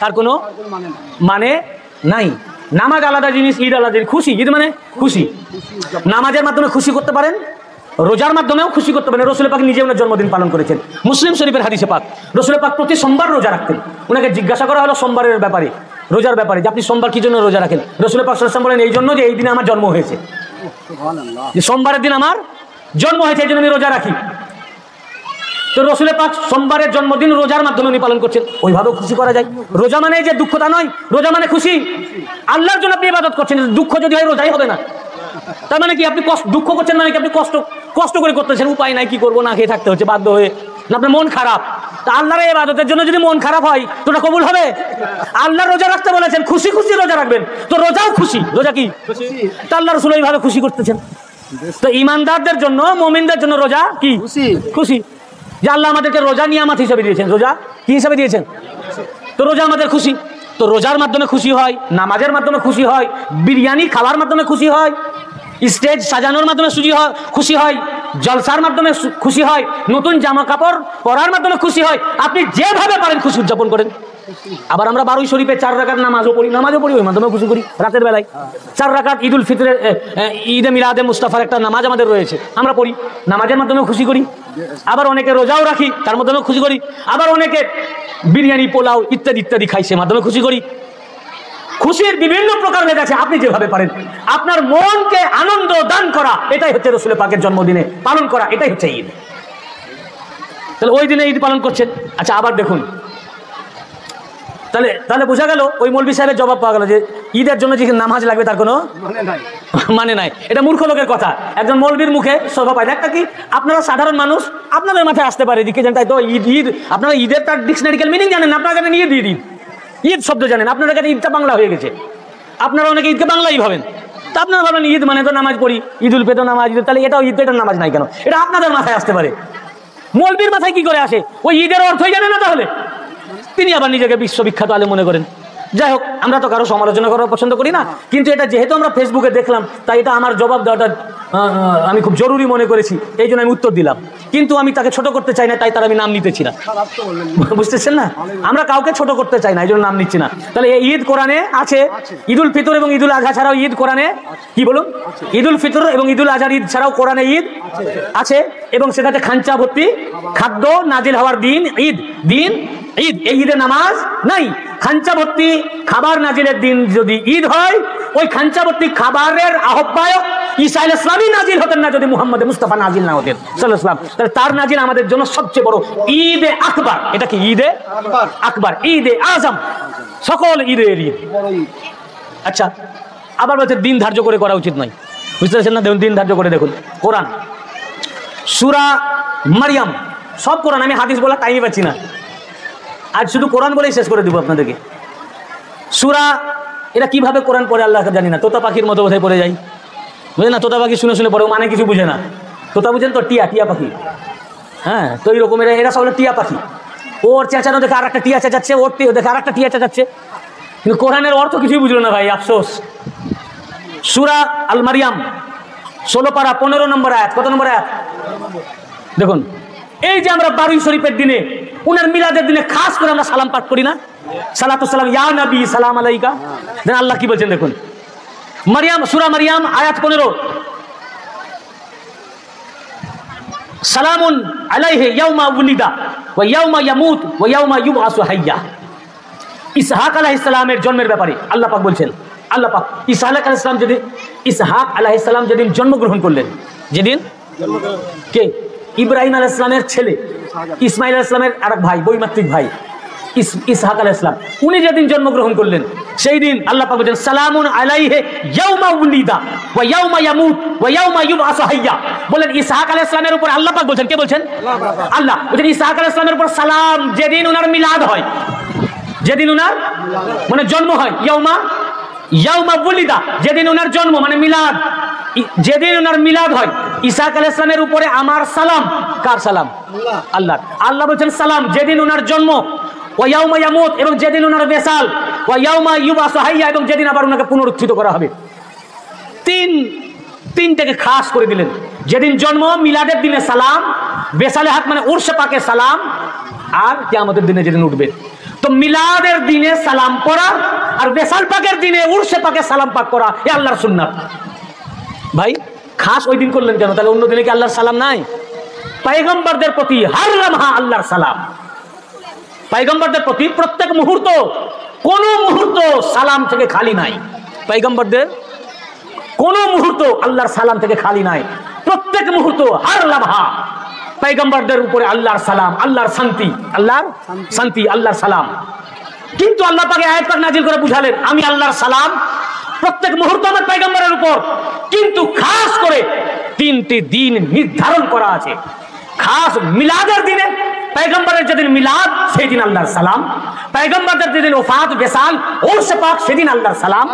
তার কোনো মানে নাই। নামাজ আলাদা জিনিস, ঈদ আলাদা জিনিস। খুশি, ঈদ মানে খুশি। নামাজের মাধ্যমে খুশি করতে পারেন, রোজার মাধ্যমেও খুশি করতে পারেন। রসুল পাক নিজে ওনার জন্মদিন পালন করেছেন। মুসলিম শরীফের হাদিসে পাক, রসুল পাক প্রতি সোমবার রোজা রাখতেন। ওনাকে জিজ্ঞাসা করা হলো সোমবারের ব্যাপারে, রোজার ব্যাপারে, যে আপনি সোমবার কি জন্য রোজা রাখেন? রসুল পাক সাল্লাল্লাহু আলাইহি ওয়াসাল্লাম বলেন, এই জন্য যে এই দিনে আমার জন্ম হয়েছে, যে সোমবারের দিন আমার জন্ম হয়েছে, এই জন্য আমি রোজা রাখি। তো রসুল পাক সোমবারের জন্মদিন রোজার মাধ্যমে উনি পালন করছেন, ওইভাবেও খুশি করা যায়। রোজা মানে যে দুঃখতা নয়, রোজা মানে খুশি। আল্লাহর জন্য আপনি ইবাদত করছেন, দুঃখ যদি হয় রোজাই হবে না। তার মানে কি আপনি দুঃখ করছেন, মানে কি আপনি কষ্ট করে করতেছেন, উপায় নাই, কি করবো, না খেয়ে থাকতে হচ্ছে বাধ্য হয়ে, না আপনার মন খারাপ। তা আল্লাহর ইবাদতের জন্য যদি মন খারাপ হয় তো ওটা কবুল হবে? আল্লাহ রোজা রাখতে বলেছেন, খুশি খুশি রোজা রাখবেন, তো রোজাও খুশি। রোজা কি? তা আল্লাহ রাসূল এইভাবে খুশি করতেছেন। তো ঈমানদারদের জন্য, মুমিনদের জন্য রোজা কি? খুশি। যে আল্লাহ আমাদেরকে রোজা নিয়ামত হিসেবে দিয়েছেন। রোজা কি হিসেবে দিয়েছেন? তো রোজা আমাদের খুশি। তো রোজার মাধ্যমে খুশি হয়, নামাজের মাধ্যমে খুশি হয়, বিরিয়ানি খাওয়ার মাধ্যমে খুশি হয়, স্টেজ সাজানোর মাধ্যমে খুশি হয়, জলসার মাধ্যমে খুশি হয়, নতুন জামা কাপড় পরার মাধ্যমে খুশি হয়। আপনি যেভাবে পারেন খুশি উদযাপন করেন। আবার আমরা 12 শরীফে 4 রাকাত নামাজও পড়ি, ওই মাধ্যমে খুশি করি। রাতের বেলায় 4 রাকাত ঈদুল ফিতরের, ঈদে মিলাদে মুস্তাফার একটা নামাজ আমাদের রয়েছে, আমরা পড়ি, নামাজের মাধ্যমে খুশি করি। আবার অনেকে রোজাও রাখি, তার মাধ্যমে খুশি করি। আবার অনেকে বিরিয়ানি, পোলাও ইত্যাদি ইত্যাদি খাই, সে মাধ্যমে খুশি করি। খুশির বিভিন্ন প্রকার ভেদ আছে, আপনি যেভাবে পারেন। আপনার মনকে আনন্দ দান করা, এটাই হচ্ছে রসুল পাকের জন্মদিনে পালন করা, এটাই হচ্ছে ঈদ। তাহলে ওই দিনে ঈদ পালন করছেন। আচ্ছা, আবার দেখুন, তাহলে বোঝা গেল, ওই মৌলভী সাহেবের জবাব পাওয়া গেল যে ঈদের জন্য যে নামাজ লাগবে তার কোনো মানে নাই। এটা মূর্খ লোকের কথা, একজন মৌলভীর মুখে শোভা পায়। একটা কি, আপনারা সাধারণ মানুষ, আপনাদের মাথায় আসতে পারে দিকে জানেন, তাই তো ঈদ আপনারা ঈদের তার ডিকশনারিক্যাল মিনিং জানেন, আপনারা জানেন ঈদ, ঈদ শব্দ জানেন, আপনাদের কাছে ঈদটা বাংলা হয়ে গেছে। আপনারা অনেকে ঈদকে বাংলাই ভাবেন। তা আপনারা ভাবেন ঈদ মানে তো নামাজ পড়ি, ঈদুল ফিতর নামাজ, তাহলে এটাও ঈদ, এটার নামাজ নাই কেন? এটা আপনাদের মাথায় আসতে পারে। মৌলভীর মাথায় কি করে আসে? ওই ঈদের অর্থই জানে না, তাহলে তিনি আবার নিজেকে বিশ্ববিখ্যাত আলেম মনে করেন। যাই হোক, আমরা তো কারো সমালোচনা করা পছন্দ করি না, কিন্তু এটা যেহেতু আমরা ফেসবুকে দেখলাম, তাই এটা আমার জবাব দেওয়াটা আমি খুব জরুরি মনে করেছি, এই জন্য আমি উত্তর দিলাম। কিন্তু আমি তাকে ছোট করতে চাই না, তাই তার আমি নাম নিতেছি না। বুঝতেছেন না? আমরা কাউকে ছোট করতে চাই না, এই জন্য নাম নিচ্ছি না। তাহলে এই ঈদ কোরআনে আছে। ঈদুল ফিতর এবং ঈদুল আজহা ছাড়াও ঈদ কোরআনে, কি বলুন, ঈদুল ফিতর এবং ঈদুল আজহার ঈদ ছাড়াও কোরআনে ঈদ আছে, এবং সেটাতে খানচা ভর্তি খাদ্য নাজিল হওয়ার দিন ঈদ, ঈদ। এই ঈদে নামাজ নাই। খানচা ভর্তি খাবার নাজিলের দিন যদি ঈদ হয়, ওই খানচা ভর্তি খাবারের আহ্বায়ক ঈসা আলাইহিস সালামই নাজিল হতেন না যদি মুহাম্মদ মুস্তাফা নাজিল না হতেন সাল্লাল্লাহু আলাইহি ওয়াসাল্লাম। তাহলে তার নাজিল আমাদের জন্য সবচেয়ে বড় ঈদে আকবার। এটা কি? ঈদে আকবার, ঈদে আজম, সকল ঈদের ঈদ। আচ্ছা, আবার বলছে দিন ধার্য করে করা উচিত নয়। বুঝতে পারছেন না? দেখুন, দিন ধার্য করে দেখুন, কোরআন সূরা মারইয়াম, সব কোরআন, আমি হাদিস বলা টাইমই পাচ্ছি না, আজ শুধু কোরআন বলেই শেষ করে দিব আপনাদেরকে। সূরা, এটা কিভাবে কোরআন পড়ে আল্লাহ জানি না, তোতা পাখির মতো বোধহয় পড়ে যায়, বুঝলেন না? তোতা পাখি শুনে শুনে পড়ে, মানে কিছু বুঝে না। তোতা বুঝেন তো, টিয়া পাখি, হ্যাঁ, তো এই রকমের এরা সব টিয়া পাখি। ওর চেঁচানো দেখে আর একটা টিয়া চেঁচাচ্ছে, ওর দেখে আর একটা টিয়া চেঁচাচ্ছে, কিন্তু কোরআনের অর্থ কিছুই বুঝলো না ভাই, আফসোস। সূরা আল মারইয়াম 16 পারা 15 নম্বর আয়াত। কত নম্বর আয়াত? দেখুন, এই যে আমরা 12 শরীফের দিনে, উনার মিলাদের দিনে খাস করে আমরা সালাম পাঠ করি না, সালাতু সালাম ইয়া নবী সালাম আলাইকা। দেন আল্লাহ কি বলছেন দেখুন, মারইয়াম, সূরা মারইয়াম আয়াত 15, সালামুন আলাইহি ইয়াউমা উলিদা ওয়া ইয়াউমা ইয়ামুত ওয়া ইয়াউমা ইউবআসু হাইয়া। ইসহাক আলাইহিস সালামের জন্মের ব্যাপারে আল্লাহ পাক বলছেন, আল্লাহ পাক ইসহাক আলাইহিস সালাম যেদিন জন্মগ্রহণ করলেন, যেদিন কে? ইব্রাহিম আলাইহিস সালামের ছেলে ইসমাইল আলাইহিস সালামের আরেক ভাই, বৈমাত্রিক ভাই ইসহাক আলাইহিস সালাম, উনি যেদিন জন্মগ্রহণ করলেন, সেই দিন আল্লাহ পাক বলেন সালামুন আলাইহি ইয়াউমা উলিদা ওয়া ইয়াউমা ইয়ামুত ওয়া ইয়াউমা ইউবআসু হাইয়া। বলেন ইসহাক আলাইহিস সালামের উপর আল্লাহ পাক বলেন, কে বলছেন? আল্লাহ বলেন ইসহাক আলাইহিস সালামের উপর সালাম যেদিন ওনার মিলাদ হয়, যেদিন ওনার মানে জন্ম হয়, ইয়াউমা উলিদা যেদিন ওনার জন্ম মানে মিলাদ, যেদিন ওনার মিলাদ হয় ইসহাক আলাইহিস সালামের উপরে আমার সালাম। কার সালাম? আল্লাহ। আল্লাহ বলেন সালাম যেদিন ওনার জন্ম, ওয়া ইয়াউমা ইয়ামুত এবং যেদিন ওনার বেসাল, ওয়া ইয়াউমা ইউবআসু হাইয়া এবং যেদিন আবার ওনাকে পুনরুত্থিত করা হবে। তিনটাকে খাস করে দিলেন। যেদিন জন্ম মিলাদের দিনে সালাম, বেসালে হাত মানে উরসে পাকে সালাম, আর কিয়ামতের দিনে যেদিন উঠবে। তো মিলাদের দিনে সালাম পড়া আর বেসাল পাকের দিনে উরসে পাকে সালাম পাক করা এ আল্লাহর সুন্নাত। ভাই খাস ওই দিন করলেন কেন? তাহলে অন্য দিনে কি আল্লাহর সালাম নাই? পয়গম্বরদের প্রতি হর লমহা আল্লাহর সালাম। পয়গম্বরদের প্রতি প্রত্যেক মুহূর্ত, কোন মুহূর্ত সালাম থেকে খালি নাই। পয়গম্বরদের কোন মুহূর্ত আল্লাহর সালাম থেকে খালি নাই। প্রত্যেক মুহূর্ত হর লমহা পয়গম্বরদের উপরে আল্লাহর সালাম, আল্লাহর শান্তি, আল্লাহর শান্তি, আল্লাহর সালাম। কিন্তু আল্লাহ পাক আয়াত পাক নাজিল করে বুঝালেন আমি আল্লাহর সালাম প্রত্যেক মুহূর্ত আমার পয়গম্বরের উপর। কিন্তু খাস করে 3টি দিন নির্ধারণ করা আছে। খাস মিলাদের দিনে, পয়গম্বরের যেদিন মিলাদ সেই দিন আল্লাহর সালাম, পয়গম্বরদের যেদিন ওফাত বেসাল উরসে পাক সেদিন আল্লাহর সালাম,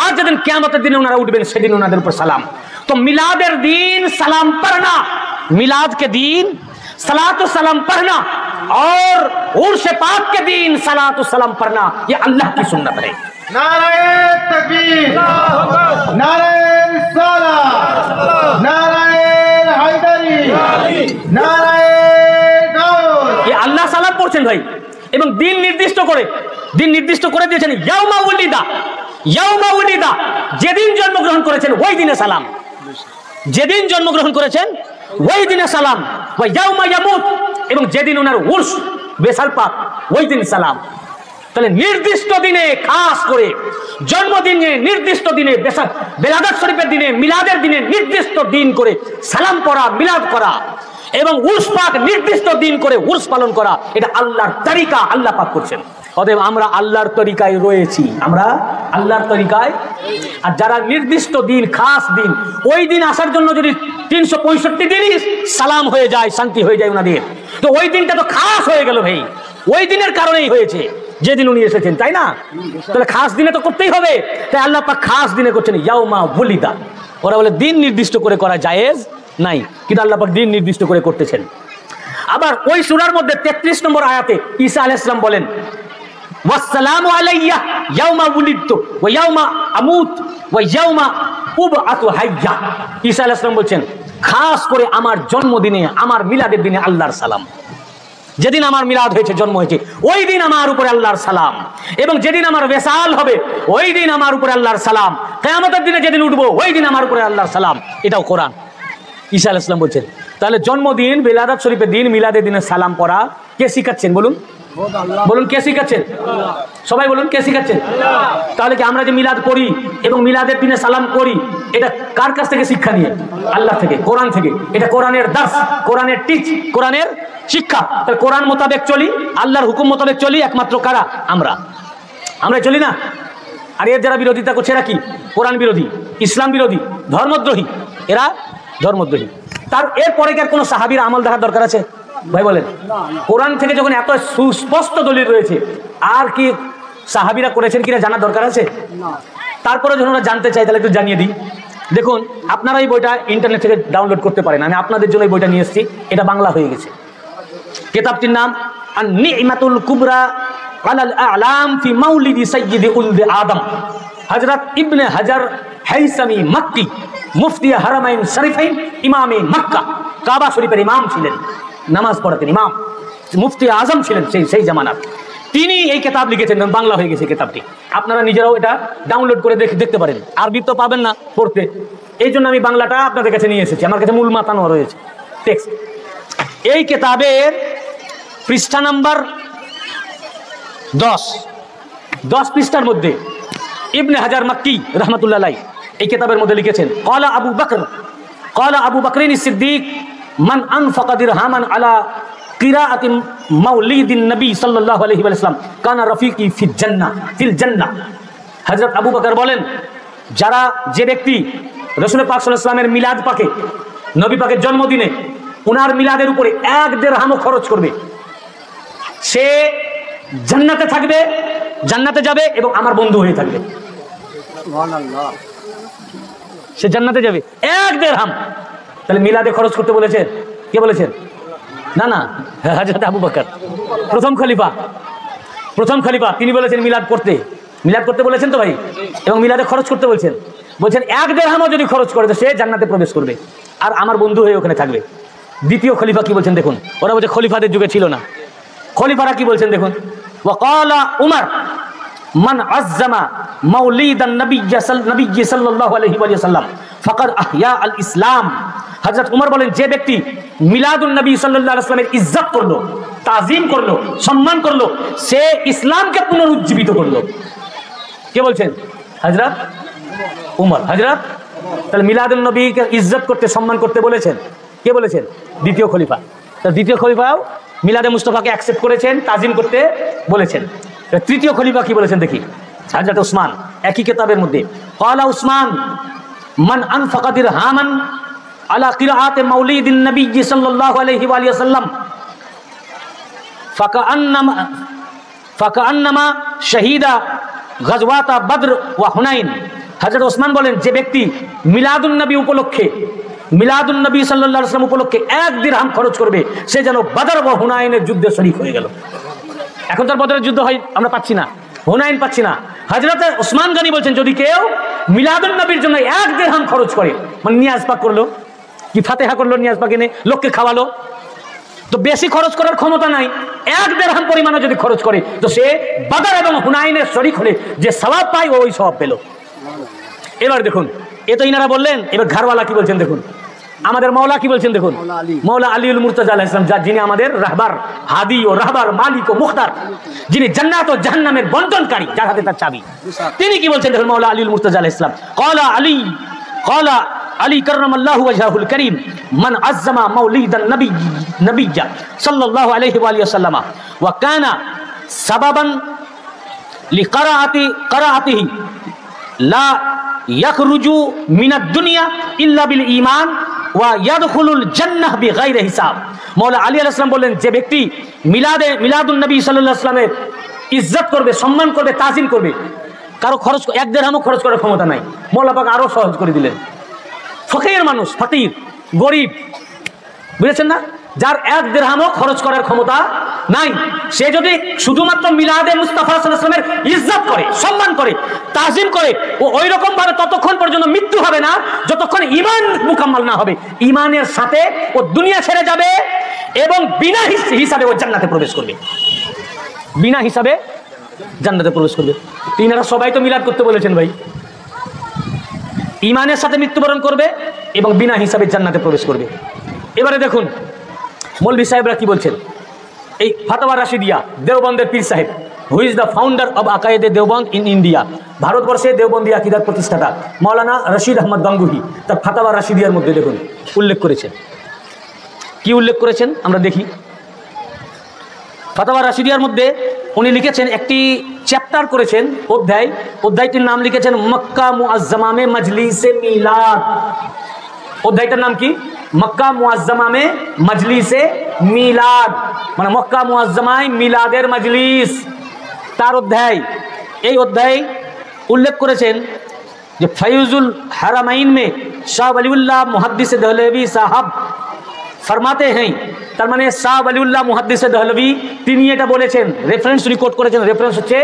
আর যেদিন কিয়ামতের দিনে ওনারা উঠবেন সেদিন ওনাদের উপর সালাম। তো মিলাদের দিন সালাম पढ़ना, मिलाद के दिन सलातु सलाम पढ़ना और उर्स पाक के दिन सलातु सलाम पढ़ना ये अल्लाह की सुन्नत है। नारे तकबीर, नारे रिसालत, नारे हैदरी, नारे दाऊद। ये अल्लाह সালাম পড়ছেন ভাই, এবং দিন নির্দিষ্ট করে দিয়েছেন ইয়াউমা উলিদা, যেদিন জন্মগ্রহণ করেছেন ওই দিনে সালাম, যেদিন জন্মগ্রহণ করেছেন ওই দিনে সালাম, ওয়া ইয়াউমা ইয়ামুত এবং যেদিন ওনার উর্স বেসাল পাক ওই দিন সালাম। তাহলে নির্দিষ্ট দিনে, খাস করে জন্মদিনে, নির্দিষ্ট দিনে, বেলাদাত শরীফের দিনে, মিলাদের দিনে নির্দিষ্ট দিন করে সালাম পড়া, মিলাদ করা এবং উর্স পাক নির্দিষ্ট দিন করে উর্স পালন করা, এটা আল্লাহর তরিকা, আল্লাহ পাক করছেন। অতএব আমরা আল্লাহর তরিকায় রয়েছি, আমরা আল্লাহর তরিকায়। আর যারা নির্দিষ্ট দিন, খাস দিন, ওই দিন আসার জন্য যদি 365 দিনই সালাম হয়ে যায়, শান্তি হয়ে যায় ওনাদের, তো ওই দিনটা তো খাস হয়ে গেল ভাই। ওই দিনের কারণেই হয়েছে যেদিন উনি এসেছেন, তাই না? তাহলে খাস দিনে তো করতেই হবে। তাই আল্লাহ পাক খাস দিনে করছেন ইয়াউমা উলিদা। ওরা বলে দিন নির্দিষ্ট করে করা জায়েজ নাই, কিন্তু আল্লাহ পাক দিন নির্দিষ্ট করে করতেছেন। আবার ওই সূরার মধ্যে 33 নম্বর আয়াতে ঈসা আলাইহিস সালাম বলেন ওয়াসসালামু আলাইয়া ইয়াউমা উলিদতু ওয়া ইয়াউমা আমুত ওয়া ইয়াউমা উবআতু হাইয়া। ঈসা আলাইহিস সালাম বলছেন খাস করে আমার জন্মদিনে, আমার মিলাদের দিনে আল্লাহর সালাম। যেদিন আমার মিলাদ হয়েছে, জন্ম হয়েছে, ওই দিন আমার উপরে আল্লাহর সালাম, এবং যেদিন আমার বেসাল হবে ওই দিন আমার উপরে আল্লাহর সালাম, কিয়ামতের দিনে যেদিন উঠবো ওই দিন আমার উপরে আল্লাহর সালাম। এটাও কোরআন। ঈসা আলাইহিস সালাম বলছেন। তাহলে জন্মদিন, বেলাদাত শরীফের দিন, মিলাদের দিনে সালাম পড়া কে শিখাচ্ছেন বলুন? বলুন কে শিখাচ্ছেন? সবাই বলুন কে শিখাচ্ছেন? তাহলে কি আমরা যে মিলাদ করি এবং মিলাদের দিনে সালাম করি, এটা কার কাছ থেকে শিক্ষা নিয়ে? আল্লাহ থেকে, কোরআন থেকে। এটা কোরআনের দাস, কোরআনের টিচ, কোরআনের শিক্ষা। তাহলে কোরআন মোতাবেক চলি, আল্লাহর হুকুম মোতাবেক চলি একমাত্র কারা? আমরা চলি না। আর এর যারা বিরোধিতা করছে এরা কি? কোরআন বিরোধী, ইসলাম বিরোধী, ধর্মদ্রোহী। এরা ধর্মদ্রোহী। তার এরপরে কি আর কোনো সাহাবীর আমল দেখার দরকার আছে ভাই? বলেন, কোরআন থেকে যখন এত সুস্পষ্ট দলিল রয়েছে, আর কি সাহাবীরা করেছেন কিনা জানার দরকার আছে? তারপরে যখন ওরা জানতে চাই তাহলে একটু জানিয়ে দিই। দেখুন, আপনারা এই বইটা ইন্টারনেট থেকে ডাউনলোড করতে পারেন। আমি আপনাদের জন্য এই বইটা নিয়ে এসেছি, এটা বাংলা হয়ে গেছে। কিতাবটির নাম আন-নি'মাতুল কুবরা আলাল আ'লাম ফি মাউলিদি সাইয়্যিদি উলদি আদম, হযরত ইবনে হাজার হাইসামি মক্কি, মুফতি হারামাইন শরীফাইন, ইমামে মক্কা, কাবা শরীফের ইমাম ছিলেন, নামাজ পড়াতেন, ইমাম, মুফতি আজম ছিলেন সেই জামানার। তিনি এই কিতাব লিখেছেন, বাংলা হয়ে গেছে কিতাবটি। আপনারা নিজেরাও এটা ডাউনলোড করে দেখতে পারেন। আরবি তো পাবেন না পড়তে, এই জন্য আমি বাংলাটা আপনাদের কাছে নিয়ে এসেছি। আমার কাছে মূল মাতানো রয়েছে টেক্সট। এই কিতাবের পৃষ্ঠা নাম্বার 10 পৃষ্ঠার মধ্যে ইবনে হাজার মক্কি রহমাতুল্লাহ আলাইহি এই কিতাবের মধ্যে লিখেছেন ক্বালা আবু বকরিন সিদ্দিক মান আনফাকা দিরহামান আলা কিরাআতি মাউলিদিন নবী সাল্লাল্লাহু আলাইহি ওয়াসাল্লাম কানা রাফিকি ফিল জান্নাহ। হযরত আবু বকর বলেন, যে ব্যক্তি রাসূল পাক সাল্লাল্লাহু আলাইহি ওয়াসাল্লামের মিলাদ পাকে, নবী পাকের জন্মদিনে উনার মিলাদের উপরে 1 দিরহামও খরচ করবে, সে জান্নাতে থাকবে, জান্নাতে যাবে এবং আমার বন্ধু হয়ে থাকবে। সুবহানাল্লাহ। সে জান্নাতে যাবে 1 দিরহাম। তাহলে মিলাদে খরচ করতে বলেছেন কে বলেছেন? না, হযরত আবু বকর প্রথম খলিফা তিনি বলেছেন মিলাদ করতে বলেছেন তো ভাই, এবং মিলাদে খরচ করতে বলছেন 1 দিরহামও যদি খরচ করে তো সে জান্নাতে প্রবেশ করবে আর আমার বন্ধু হয়ে ওখানে থাকবে। দ্বিতীয় খলিফা কি বলছেন দেখুন, ওরা বলছে খলিফাদের যুগে ছিল না, খলিফারা কি বলছেন দেখুন, ওয়াকালা উমর মান আযযামা মাউলিদান নবী সাল্লাল্লাহু আলাইহি ওয়া সাল্লাম ফাকাদ আহইয়া আল ইসলাম। হযরত উমর বলেন, যে ব্যক্তি মিলাদুন নবী সাল্লাল্লাহু আলাইহি ওয়াসাল্লামের ইজ্জত করলো, তাজিম করলো, সম্মান করলো, সে ইসলামকে পুনরুজ্জীবিত করলো। কে বলছেন? হযরত উমর। তাহলে মিলাদুন নবীকে ইজ্জত করতে, সম্মান করতে বলেছেন কে বলেছেন? দ্বিতীয় খলিফা। দ্বিতীয় খলিফাও মিলাদে মুস্তাফাকে অ্যাকসেপ্ট করেছেন, তাজিম করতে বলেছেন। তৃতীয় খলিফা কি বলেছেন দেখি, হযরত উসমান, একই কিতাবের মধ্যে, ক্বালা উসমান মান আনফাকা দিরহামান আলা কিরাআত মাউলিদিন নবী সাল্লাল্লাহু আলাইহি ওয়া সাল্লাম ফাকান্নামা শাহিদা গাজওয়াতা বদর ওয়া হুনাইন। হযরত ওসমান বলেন, যে ব্যক্তি মিলাদুন নবী উপলক্ষে, মিলাদুন নবী সাল্লাল্লাহু আলাইহি ওয়াসাল্লাম উপলক্ষে 1 দিরহাম খরচ করবে, সে যেন বদর ও হুনাইনের যুদ্ধে শরীক হয়ে গেল। এখন তো বদরের যুদ্ধ হয় আমরা পাচ্ছি না, হুনাইন পাচ্ছি না। হযরত ওসমান গনি বলছেন, যদি কেউ মিলাদুন নবীর জন্য 1 দিরহাম খরচ করে, মানে নিয়াজ পাক করলো, কি ফাতিহা করলো, নিয়াজ পাক এনে লোককে খাওয়ালো, তো বেশি খরচ করার ক্ষমতা নাই, 1 দিরহাম পরিমাণও যদি খরচ করে তো সে বদর এবং হুনাইনের শরীক হলে যে সওয়াব পায় ওই সওয়াব পেল। এবার দেখুন, এ তো ইনারা বললেন, এবার ঘরওয়ালা কি বলছেন দেখুন, আমাদের মাওলা কি বলছেন দেখুন, মাওলা আলীউল মুর্তজা আলাইহিস সালাম, যিনি আমাদের রাহবার, হাদি ও রাহবার, মালিক ও মুখতার, যিনি জান্নাত ও জাহান্নামের বন্টনকারী, যার হাতে তার চাবি, তিনি কি বলছেন দেখুন, মাওলা আলীউল মুর্তজা আলাইহিস সালাম, ক্বালা আলী কাররামাল্লাহু ওয়াজহাহুল কারীম মান আযযামা মাউলিদান নবী সাল্লাল্লাহু আলাইহি ওয়া সাল্লাম ওয়া কানা সাবাবান লিকারাআতিহি লা ইয়াখরুজু মিনাদ দুনিয়া ইল্লা বিল ঈমান ওয়া ইয়াদখুলুল জান্নাহ বিগাইরি হিসাব। মাওলানা আলী আলাইহিস সালাম বললেন, যে ব্যক্তি মিলাদুন নবী সাল্লাল্লাহু আলাইহি ওয়াসাল্লামের ইজ্জত করবে, সম্মান করবে, তাজিম করবে, কারো খরচ 1 দিরহামও খরচ করার ক্ষমতা নাই, মাওলানা পাক আরো সহজ করে দিলেন। ফকির মানুষ, ফকির, গরিব, বুঝেছেন না, যার 1 দিরহামও খরচ করার ক্ষমতা নাই, সে যদি শুধুমাত্র মিলাদে মুস্তাফা সাল্লাল্লাহু আলাইহি ওয়াসাল্লামের ইজ্জত করে, সম্মান করে, তাজিম করে, ও ওই রকম ভাবে ততক্ষণ পর্যন্ত মৃত্যু হবে না যতক্ষণ ঈমান মুকাম্মাল না হবে। ঈমানের সাথে ও দুনিয়া ছেড়ে যাবে এবং বিনা হিসাবে ও জান্নাতে প্রবেশ করবে, বিনা হিসাবে জান্নাতে প্রবেশ করবে। তিনারা সবাই তো মিলাদ করতে বলেছেন ভাই, ঈমানের সাথে মৃত্যুবরণ করবে এবং বিনা হিসাবে জান্নাতে প্রবেশ করবে। এবারে দেখুন মৌলভী সাহেবরা কি বলছেন। এই ফাতাওয়া রাশিদিয়া, দেওবন্দের পীর সাহেব, who is the founder of আকায়েদে দেওবন্দ ইন ইন্ডিয়া, ভারতবর্ষে দেওবন্দি আকিদার প্রতিষ্ঠাতা মাওলানা রশিদ আহমদ গাঙ্গুহি তার ফাতাওয়া রাশিদিয়ার মধ্যে দেখুন উল্লেখ করেছেন। কি উল্লেখ করেছেন আমরা দেখি। ফাতাওয়া রাশিদিয়ার মধ্যে উনি লিখেছেন, একটি চ্যাপ্টার করেছেন, অধ্যায়টির নাম লিখেছেন মক্কা মুআজ্জামা মে মজলিসে মিলাদ। অধ্যায়টার নাম কি? মক্কা মুআজ্জামা মে মজলিসে মিলাদ, মানে মক্কা মুআজ্জামায় মিলাদের মজলিস, তার অধ্যায়। এই অধ্যায় উল্লেখ করেছেন যে ফয়জুল হারামাইন में शाह वलीउल्लाह मुहद्दिस दहलवी साहब फरमाते हैं, তার মানে শাহ ওয়ালিউল্লাহ মুহাদ্দিস দহলভী তিনি এটা বলেছেন, রেফারেন্স উনি কোট করেছেন, রেফারেন্স হচ্ছে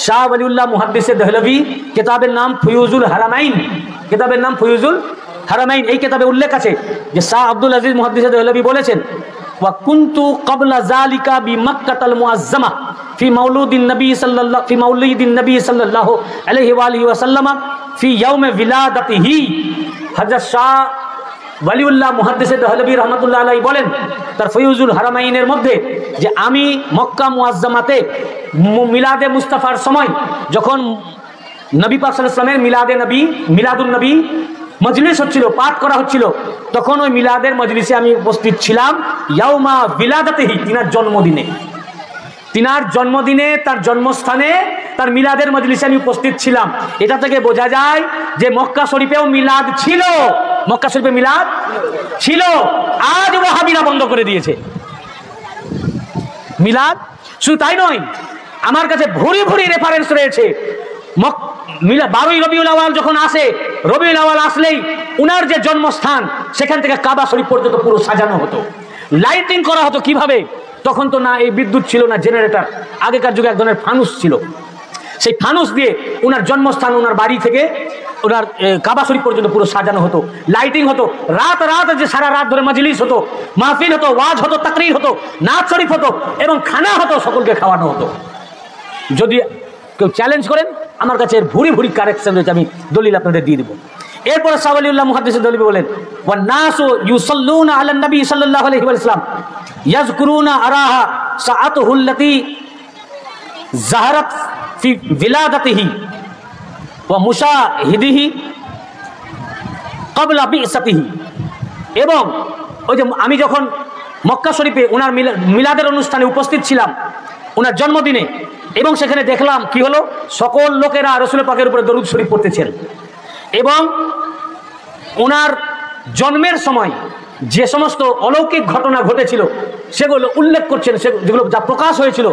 শাহ ওয়ালিউল্লাহ মুহাদ্দিস দহলভী, কিতাবের নাম ফয়জুল হারামাইন, কিতাবের নাম ফয়জুল হারামাইন। এই কিতাবে উল্লেখ আছে যে শাহ আব্দুল আজিজ মুহাদ্দিস দহলভী বলেছেন, ওয়া কুনতু ক্বাবলা যালিকা বিমাক্কাতাল মুআজ্জামা ফি মাউলুদিন নবী সাল্লাল্লাহু আলাইহি ওয়া সাল্লাম ফি ইয়াউম বিলাদাতিহি। হযরত শাহ ওয়ালিউল্লাহ মুহাদ্দিস দহলভী রহমাতুল্লাহ আলাইহি বলেন তার ফয়জুল হারামাইনের মধ্যে যে আমি মক্কা মুআজ্জামাতে মিলাদে মুস্তাফার সময় যখন নবী পাক সাল্লাল্লাহু আলাইহি ওয়াসাল্লামের মিলাদুন নবী মজলিস হচ্ছিল, পাঠ করা হচ্ছিল, তখন ওই মিলাদের মজলিসে আমি উপস্থিত ছিলাম। ইয়াউমা বিলাদাতিহি, তিনার জন্মদিনে, তিনার জন্মদিনে, তার জন্মস্থানে তার মিলাদের মজলিসে আমি উপস্থিত ছিলাম। এটা থেকে বোঝা যায় যে মক্কা শরীফেও মিলাদ ছিল, মক্কা শরীফে মিলাদ ছিল। আজ ওয়াহাবিরা বন্ধ করে দিয়েছে মিলাদ। শুধু তাই নয়, আমার কাছে ভুরি ভুরি রেফারেন্স রয়েছে। 12ই রবিউল আওয়াল যখন আসে, রবিউল আওয়াল আসলেই উনার যে জন্মস্থান সেখান থেকে কাবা শরীফ পর্যন্ত পুরো সাজানো হতো, লাইটিং করা হতো। কিভাবে? তখন তো না এই বিদ্যুৎ ছিল, না জেনারেটর। আগেকার যুগে এক ধরনের ফানুস ছিল, সেই ফানুস দিয়ে উনার জন্মস্থান, উনার বাড়ি থেকে ওনার কাবা শরীফ পর্যন্ত পুরো সাজানো হতো, লাইটিং হতো। রাত রাত যে সারা রাত ধরে মজলিস হতো, মাহফিল হতো, ওয়াজ হতো, তাকরীর হতো, নাচ শরীফ হতো এবং খানা হতো, সকলকে খাওয়ানো হতো। যদি কেউ চ্যালেঞ্জ করেন, আমার কাছে এর ভুরি ভুরি কারেকশন রয়েছে, আমি দলিল আপনাদের দিয়ে দেবো। এরপরে শাহ ওয়ালিউল্লাহ মুহাদ্দিস দলিল বলেন, ওয়ান নাসু ইউসাল্লুনা আলান নবী সাল্লাল্লাহু আলাইহি ওয়াসাল্লাম ইয়াযকুরুনা আরাহা সাআতুহুল্লাতী যাহারাত ফি বিলাদাতিহি ওয়া মুশাহিদিহি ক্বাবলা বি'সাতিহি। এবং ওই যে আমি যখন মক্কা শরীফে ওনার মিলাদের অনুষ্ঠানে উপস্থিত ছিলাম, ওনার জন্মদিনে, এবং সেখানে দেখলাম কি হলো, সকল লোকেরা রাসূল পাকের উপরে দরুদ শরীফ পড়তেছেন এবং ওনার জন্মের সময় যে সমস্ত অলৌকিক ঘটনা ঘটেছিল সেগুলো উল্লেখ করছেন, যেগুলো যা প্রকাশ হয়েছিল,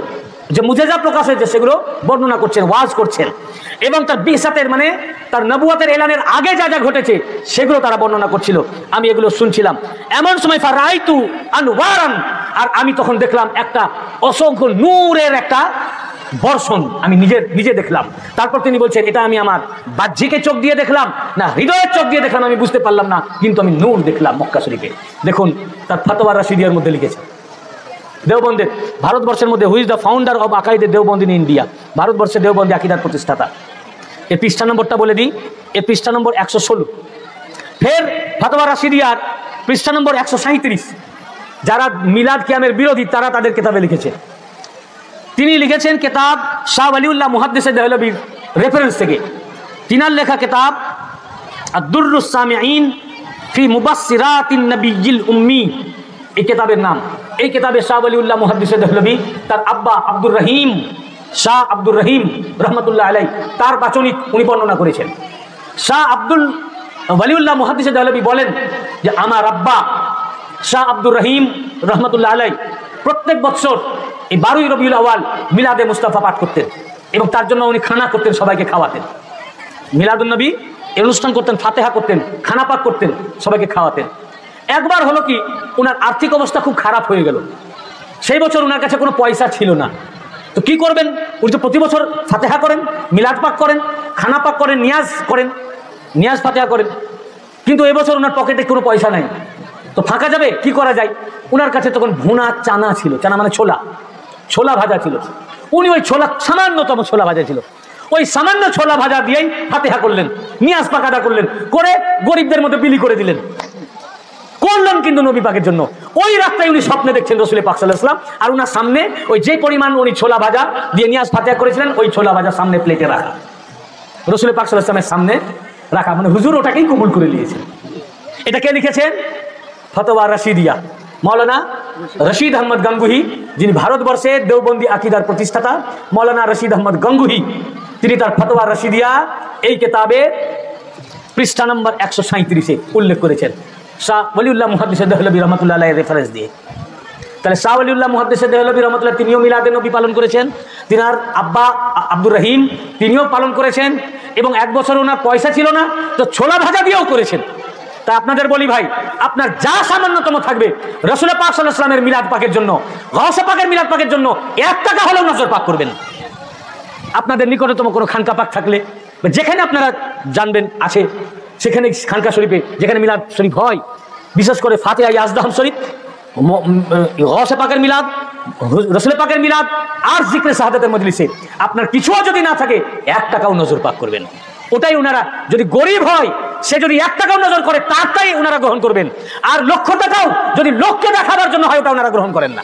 যে মুজেজা প্রকাশ হয়েছে সেগুলো বর্ণনা করছেন, ওয়াজ করছেন। এবং তার বিসাতের মানে তার নবুয়তের এলানের আগে যা যা ঘটেছে সেগুলো তারা বর্ণনা করছিল। আমি এগুলো শুনছিলাম। এমন সময় ফারাইতু আনওয়ারান, আর আমি তখন দেখলাম একটা অসংখ্য নূরের একটা বর্ষণ, আমি নিজে দেখলাম। তারপর তিনি বলছেন, এটা আমি আমার বাহ্যিকের চোখ দিয়ে দেখলাম না হৃদয়ের চোখ দিয়ে দেখলাম, আমি বুঝতে পারলাম না, কিন্তু আমি নূর দেখলাম মক্কা শরীফে। দেখুন তার ফাতোয়া রাশিদিয়ার মধ্যে লিখেছে। দেওবন্দের, ভারতবর্ষের মধ্যে, হুইজ দ্য ফাউন্ডার অব আকাইদে দেওবন্দ ইন ইন্ডিয়া, ভারতবর্ষের দেওবন্দি আকিদার প্রতিষ্ঠাতা। এর পৃষ্ঠা নম্বরটা বলে দিই, এর পৃষ্ঠা নম্বর 116। ফের ফাতোয়া রাশিদিয়ার পৃষ্ঠা নম্বর 137। যারা মিলাদ কিয়ামের বিরোধী তারা তাদের কিতাবে লিখেছে। তিনি লিখেছেন কিতাব শাহ ওয়ালিউল্লাহ মুহাদ্দিস দেহলভির রেফারেন্স থেকে, তিনার লেখা কিতাব আদ-দুররুস সামিঈন ফি মুবাসসিরাতিন নবিয়্যিল উম্মি, এই কিতাবের নাম। এই কিতাবে শাহ ওয়ালিউল্লাহ মুহাদ্দিস দেহলভি তার আব্বা আব্দুর রহিম, শাহ আব্দুর রহিম রহমতুল্লাহ আলাই, তার বাচনিক উনি বর্ণনা করেছেন। শাহ আব্দুল ওয়ালিউল্লাহ মুহাদ্দিস দেহলভি বলেন যে আমার আব্বা শাহ আব্দুর রহিম রহমতুল্লাহ আলাই প্রত্যেক বছর এই 12ই রবিউল আওয়াল মিলাদে মুস্তাফা পাঠ করতেন এবং তার জন্য উনি খানা করতেন, সবাইকে খাওয়াতেন। মিলাদুন নবী এই অনুষ্ঠান করতেন, ফাতেহা করতেন, খানা পাক করতেন, সবাইকে খাওয়াতেন। একবার হলো কি, ওনার আর্থিক অবস্থা খুব খারাপ হয়ে গেল। সেই বছর ওনার কাছে কোনো পয়সা ছিল না। তো কি করবেন? উনি তো প্রতি বছর ফাতেহা করেন, মিলাদ পাক করেন, খানা পাক করেন, নিয়াজ ফাতেহা করেন, কিন্তু এবছর ওনার পকেটে কোনো পয়সা নাই। তো ফাঁকা যাবে, কি করা যায়? ওনার কাছে তখন ভুনা চানা ছিল, চানা মানে ছোলা ভাজা ছিল। উনি ওই সামান্যতম ছোলা ভাজা ছিল, ওই সামান্য ছোলা ভাজা দিয়েই ফাতেহা করলেন, নিয়াজ পাক আদা করলেন, করে গরিবদের মধ্যে বিলি করে দিলেন। করলেন কিন্তু নবী পাকের জন্য। ওই রাতটাই উনি স্বপ্নে দেখছেন রাসূল পাক সাল্লাল্লাহু আলাইহি ওয়াসাল্লাম, আর ওনার সামনে ওই যে পরিমাণ উনি ছোলা ভাজা দিয়ে নিয়াজ ফাতেহা করেছিলেন, ওই ছোলা ভাজা সামনে প্লেটে রাখা, রাসূল পাক সাল্লাল্লাহু আলাইহি ওয়াসাল্লামের সামনে রাখা, মানে হুজুর ওটাকেই কবুল করে নিয়েছেন। এটা কে লিখেছেন? ফতোয়া রাশিদিয়া, মৌলানা রশিদ আহমদ গঙ্গুহি, যিনি ভারতবর্ষে দেওবন্দি আকিদার প্রতিষ্ঠাতা। মৌলানা রশিদ আহমদ গঙ্গুহি তিনি তার ফতোয়া রাশিদিয়া এই কিতাবে পৃষ্ঠা নম্বর 137-এ উল্লেখ করেছেন শাহ ওয়ালিউল্লাহ মুহাদ্দিস দেহলভি রহমতুল্লাহ আলাইহির রেফারেন্স দিয়ে। তাহলে শাহ ওয়ালিউল্লাহ মুহাদ্দিস দেহলভি রহমতুল্লাহ তিনিও মিলাদে নবী পালন করেছেন, তিনার আব্বা আব্দুর রহিম তিনিও পালন করেছেন, এবং এক বছর ওনার পয়সা ছিল না, তো ছোলা ভাজা দিয়েও করেছেন। তা আপনাদের বলি ভাই, আপনার যা সামান্যতম থাকবে রাসূল পাক সাল্লাল্লাহু আলাইহি ওয়াসাল্লামের মিলাদ পাকের জন্য, গাউসে পাকের মিলাদ পাকের জন্য 1 টাকা হলেও নজর পাক করবেন। আপনাদের নিকটতম কোনো খানকা পাক থাকলে, যেখানে আপনারা জানবেন আছে, সেখানে খানকা শরীফে যেখানে মিলাদ শরীফ হয়, বিশেষ করে ফাতিহা ইয়াজদাহম শরীফ, গাউসে পাকের মিলাদ, রাসূল পাকের মিলাদ আর জিকরে শাহাদাতের মজলিসে আপনার কিছুও যদি না থাকে 1 টাকাও নজর পাক করবেন। ওটাই ওনারা, যদি গরিব হয় সে যদি 1 টাকাও নজর করে, তারটাই ওনারা গ্রহণ করবেন। আর লক্ষ টাকাও যদি লোককে দেখাবার জন্য হয়, ওটা ওনারা গ্রহণ করেন না।